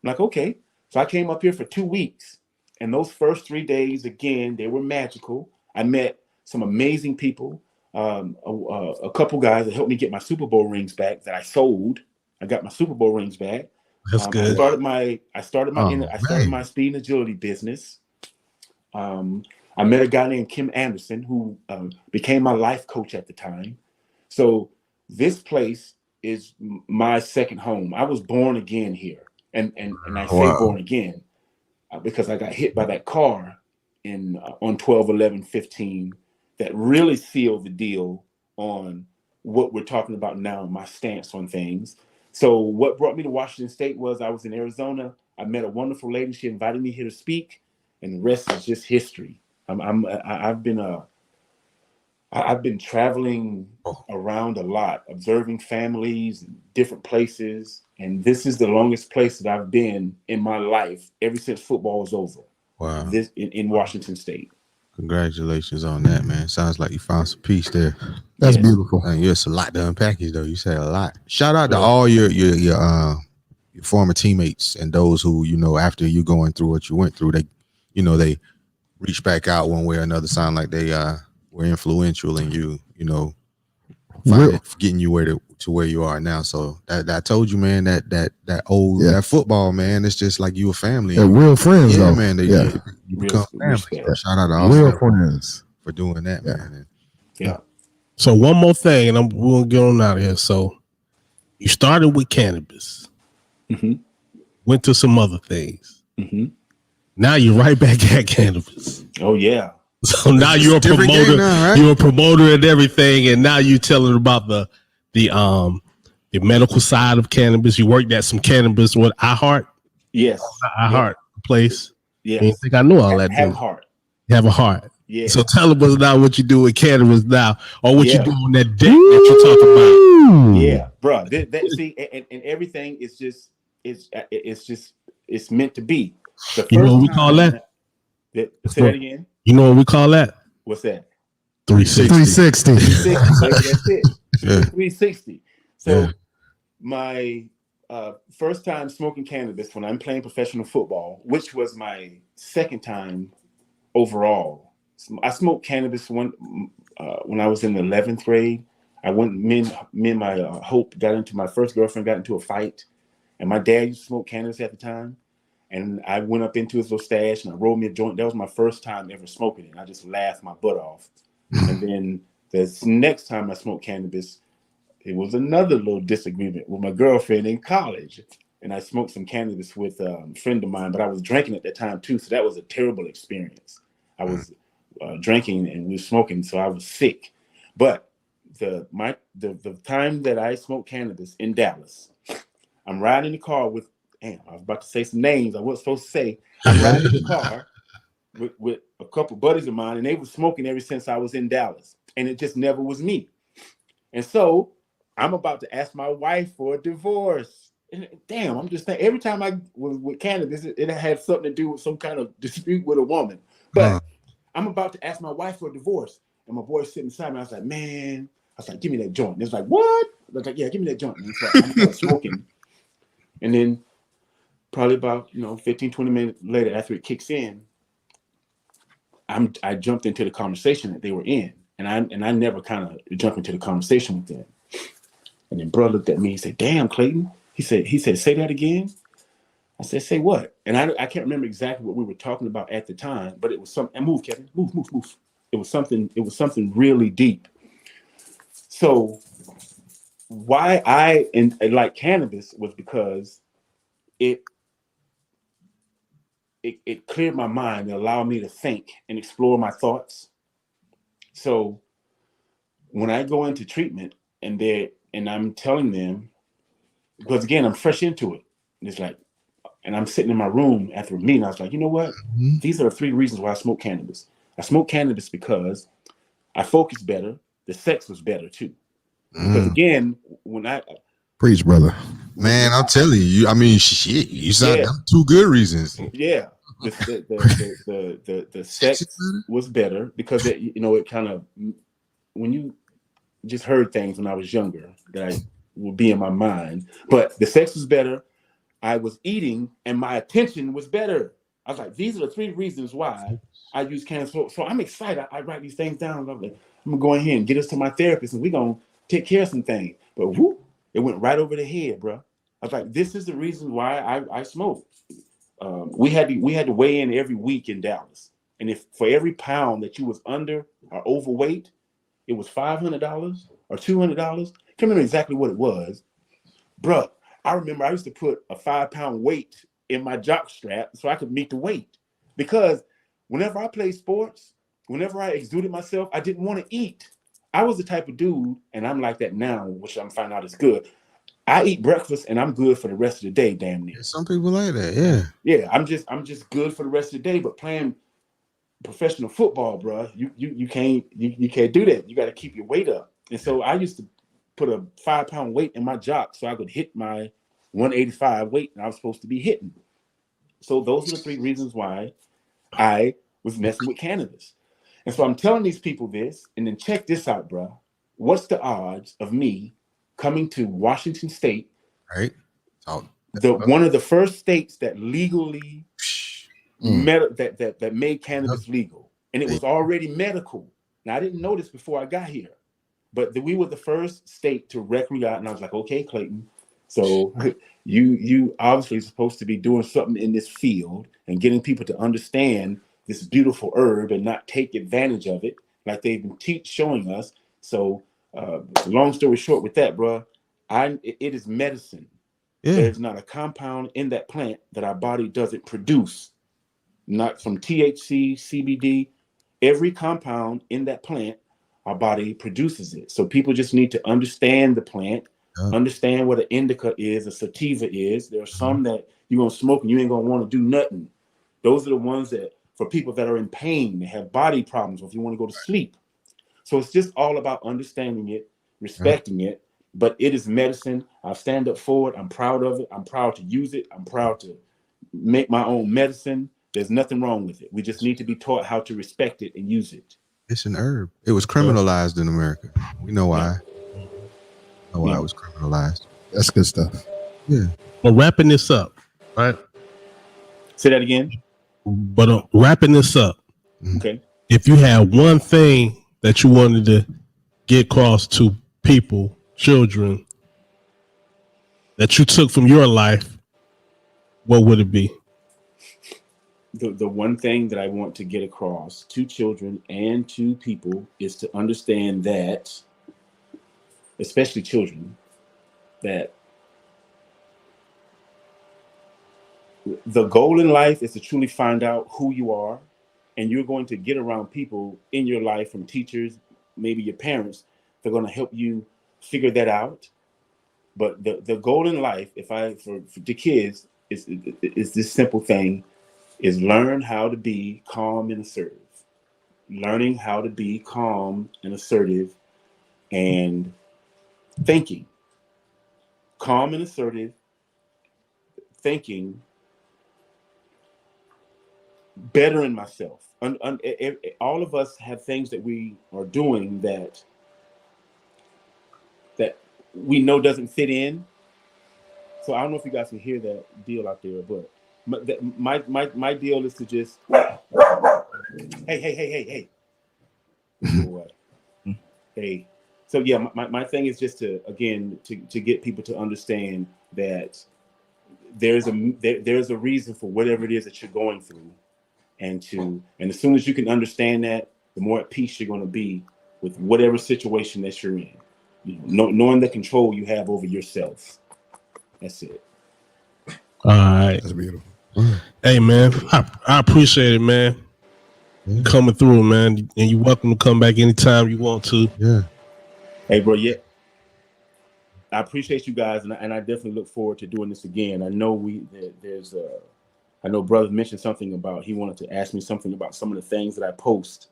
like, okay. So I came up here for 2 weeks. And those first 3 days, again, they were magical. I met some amazing people, a couple guys that helped me get my Super Bowl rings back that I sold. I got my Super Bowl rings back. That's good. I started my speed and agility business. I met a guy named Kim Anderson who became my life coach at the time. So this place is my second home. I was born again here. And I say born again because I got hit by that car on 12/11/15 that really sealed the deal on what we're talking about now and my stance on things. So what brought me to Washington State was I was in Arizona. I met a wonderful lady. She invited me here to speak, and the rest is just history. I've been traveling around a lot, observing families in different places, and this is the longest place that I've been in my life ever since football was over. Wow! This in Washington State. Congratulations on that, man. Sounds like you found some peace there. That's beautiful. And it's a lot to unpackage, though. You said a lot. Shout out to all your former teammates and those who, after you going through what you went through, they reach back out one way or another. Sound like they were influential in you, getting you to where you are now. So that I told you, man, that football, man, it's just like you a family. They're real friends, though. Man. You become family. So shout out to all real friends for doing that, man. Yeah. So one more thing, and we're gonna get on out of here. So you started with cannabis, went to some other things. Now you're right back at cannabis. Oh yeah. So now you're a promoter. Now, right? You're a promoter and everything, and now you telling about the medical side of cannabis. You worked at some cannabis with iHeart. Yes. iHeart place. Yes. I think I knew all that. Have a heart. Have a heart. Yeah. So tell us now what you do with cannabis now, or what you do on that deck that you're talking about. Yeah, bro. See, and everything is just it's meant to be. You know what we call that? Say that again. You know what we call that? What's that? 360. That's it. 360. So my first time smoking cannabis when I'm playing professional football, which was my second time overall. I smoked cannabis when I was in the 11th grade. I went, me and my Hope got into, my first girlfriend got into a fight, and my dad used to smoke cannabis at the time. And I went up into his little stash and I rolled me a joint. That was my first time ever smoking it. I just laughed my butt off. And then the next time I smoked cannabis, it was another little disagreement with my girlfriend in college. And I smoked some cannabis with a friend of mine, but I was drinking at that time too. So that was a terrible experience. I was drinking and we were smoking, so I was sick. But the time that I smoked cannabis in Dallas, I'm riding in the car with, I was about to say some names I wasn't supposed to say. I'm riding in the car with a couple buddies of mine, and they were smoking ever since I was in Dallas, and it just never was me. And so I'm about to ask my wife for a divorce. And damn, I'm just thinking, every time I was with cannabis, it had something to do with some kind of dispute with a woman. But I'm about to ask my wife for a divorce, and my boy's sitting beside me. I was like, man, give me that joint. And it's like, what? I was like, yeah, give me that joint. And so I started smoking. And then probably about 15, 20 minutes later, after it kicks in, I jumped into the conversation that they were in, and I never kind of jumped into the conversation with them. And then bro looked at me. He said, "Damn, Clayton." He said, "Say that again." I said, "Say what?" And I can't remember exactly what we were talking about at the time, but it was something. And move, Kevin, move. It was something really deep. So why I like cannabis was because it cleared my mind and allowed me to think and explore my thoughts. So when I go into treatment and I'm telling them, because again, I'm fresh into it. It's like, and I'm sitting in my room after a meeting, I was like, you know what? These are the 3 reasons why I smoke cannabis. I smoke cannabis because I focus better. The sex was better too. Because again, when I preach, brother, man, I'm telling you, I mean, shit, you said 2 good reasons. Yeah. The sex was better because it kind of, when you just heard things when I was younger that I would be in my mind, but the sex was better. I was eating and my attention was better. I was like, these are the 3 reasons why I use cannabis. So I'm excited. I write these things down. I'm like, I'm gonna go in here and get us to my therapist and we're gonna take care of some things. But whoop, it went right over the head, bro. I was like, this is the reason why I smoke. We had to weigh in every week in Dallas, and if for every pound that you was under or overweight, it was $500 or $200. Can't remember exactly what it was, bro. I remember I used to put a 5-pound weight in my jock strap so I could meet the weight, because whenever I played sports, whenever I exuded myself, I didn't want to eat. I was the type of dude, and I'm like that now, which I'm finding out is good. I eat breakfast and I'm good for the rest of the day, damn near. Some people like that, yeah. Yeah, I'm just good for the rest of the day. But playing professional football, bro, you can't do that. You got to keep your weight up. And so I used to put a 5-pound weight in my jock so I could hit my 185 weight and I was supposed to be hitting. So those are the 3 reasons why I was messing with cannabis. And so I'm telling these people this, and then check this out, bro. What's the odds of me coming to Washington State, right? One of the first states that legally that made cannabis legal, and it was already medical. Now I didn't know this before I got here, but we were the first state to recreate, and I was like, okay, Clayton. So you obviously supposed to be doing something in this field and getting people to understand this beautiful herb and not take advantage of it like they've been showing us. So long story short with that, bro, it is medicine. Yeah. There's not a compound in that plant that our body doesn't produce. Not from THC, CBD, every compound in that plant, our body produces it. So people just need to understand the plant, understand what an indica is, a sativa is. There are some that you're going to smoke and you ain't going to want to do nothing. Those are the ones that, for people that are in pain, they have body problems, or if you want to go to sleep. So it's just all about understanding it, respecting it, but it is medicine. I'll stand up for it. I'm proud of it. I'm proud to use it. I'm proud to make my own medicine. There's nothing wrong with it. We just need to be taught how to respect it and use it. It's an herb. It was criminalized in America. We know why. Know why it was criminalized. That's good stuff. Yeah. But wrapping this up, right? Say that again. But wrapping this up, okay. If you had one thing that you wanted to get across to people, children, that you took from your life, what would it be? The one thing that I want to get across to children and to people is to understand that, especially children, that the goal in life is to truly find out who you are, and you're going to get around people in your life, from teachers, maybe your parents, they're going to help you figure that out. But the goal in life, for the kids, is this simple thing, is learn how to be calm and assertive. Learning how to be calm and assertive and thinking. Calm and assertive, thinking, bettering myself. All of us have things that we are doing that we know doesn't fit in. So I don't know if you guys can hear that deal out there, but my deal is to just hey. What? Hey. So yeah, my thing is just to get people to understand that there's a reason for whatever it is that you're going through, and as soon as you can understand that, the more at peace you're going to be with whatever situation that you're in. Knowing the control you have over yourself. That's it. All right. That's beautiful. Hey, man, I appreciate it, man. You coming through, man, and you're welcome to come back anytime you want to. Yeah. Hey, bro, yeah. I appreciate you guys, and I definitely look forward to doing this again. I know I know brother mentioned something about, he wanted to ask me something about some of the things that I post.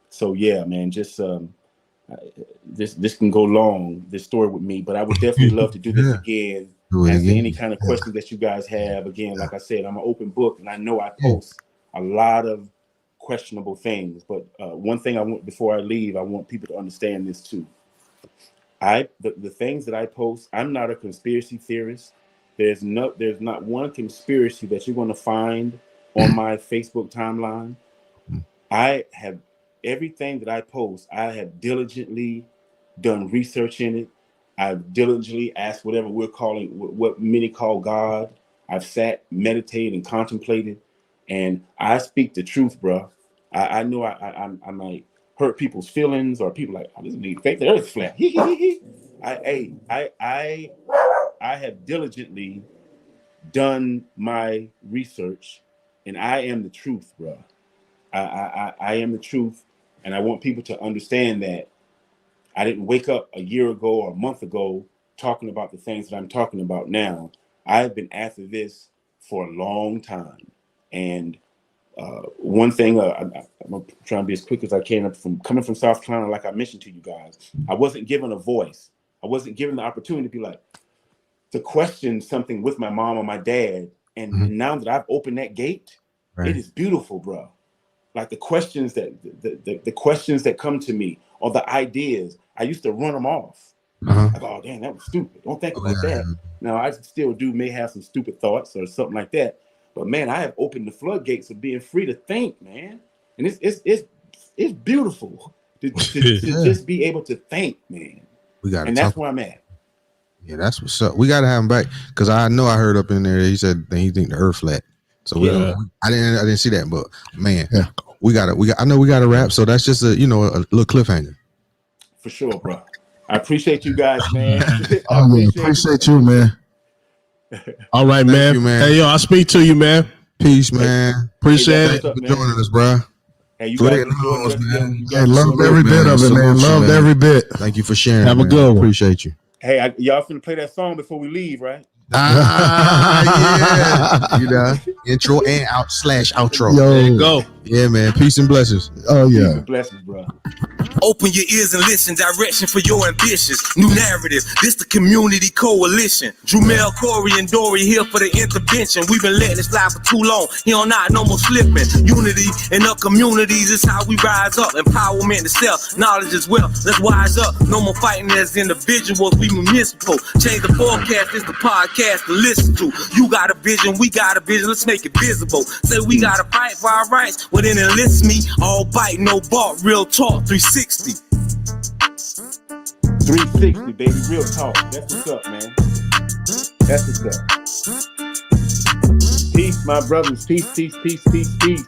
So yeah, man, just this can go long, this story with me, but I would definitely love to do this again. Answer any kind of questions that you guys have. Again, like I said, I'm an open book, and I know I post a lot of questionable things. But one thing I want, before I leave, I want people to understand this too. The things that I post, I'm not a conspiracy theorist. There's not one conspiracy that you're going to find on my Facebook timeline. I have everything that I post, I have diligently done research in it. I've diligently asked whatever we're calling, what many call God. I've sat, meditated, and contemplated, and I speak the truth, bro. I know I might hurt people's feelings, or people like, I just need to think the earth's flat. I have diligently done my research, and I am the truth, bro. I am the truth, and I want people to understand that I didn't wake up a year ago or a month ago talking about the things that I'm talking about now. I've been after this for a long time. And one thing, I'm trying to be as quick as I can, coming from South Carolina, like I mentioned to you guys, I wasn't given a voice. I wasn't given the opportunity to be like, to question something with my mom or my dad. And now that I've opened that gate, it is beautiful, bro. Like the questions the questions that come to me, or the ideas, I used to run them off. I go, oh, damn, that was stupid. Don't think about that. Now, I still may have some stupid thoughts or something like that. But man, I have opened the floodgates of being free to think, man. And it's beautiful to just be able to think, man. We got, and that's where I'm at. Yeah, that's what's up. We gotta have him back because I know I heard up in there he said he think the earth flat. So I didn't see that, but man, I know we gotta wrap. So that's just a little cliffhanger. For sure, bro. I appreciate you guys, man. Appreciate you, man. All right, man. You, man. Hey, yo, I'll speak to you, man. Peace, man. Appreciate it. Thank you for joining us, bro. Hey, you guys enjoy man. Hey, loved every bit of it, man. Loved every bit. Thank you for sharing. Have a good one. Appreciate you. Hey, y'all finna play that song before we leave, right? Yeah. You know, intro and outro. Yo. There you go. Yeah, man. Peace and blessings. Oh yeah. Peace and blessings, bro. Open your ears and listen, direction for your ambitions. New narrative, this the community coalition. Drumel, Corey, and Dory here for the intervention. We've been letting it slide for too long. Here not no more slipping. Unity in our communities is how we rise up. Empowerment to self, knowledge as well. Let's wise up. No more fighting as individuals. We municipal. Change the forecast. It's the podcast to listen to. You got a vision, we got a vision. Let's make it visible. Say we gotta fight for our rights. Well then enlist me. All bite, no bark. Real talk. 360. 360, baby, real talk. That's what's up, man. That's what's up. Peace, my brothers. Peace, peace, peace, peace, peace.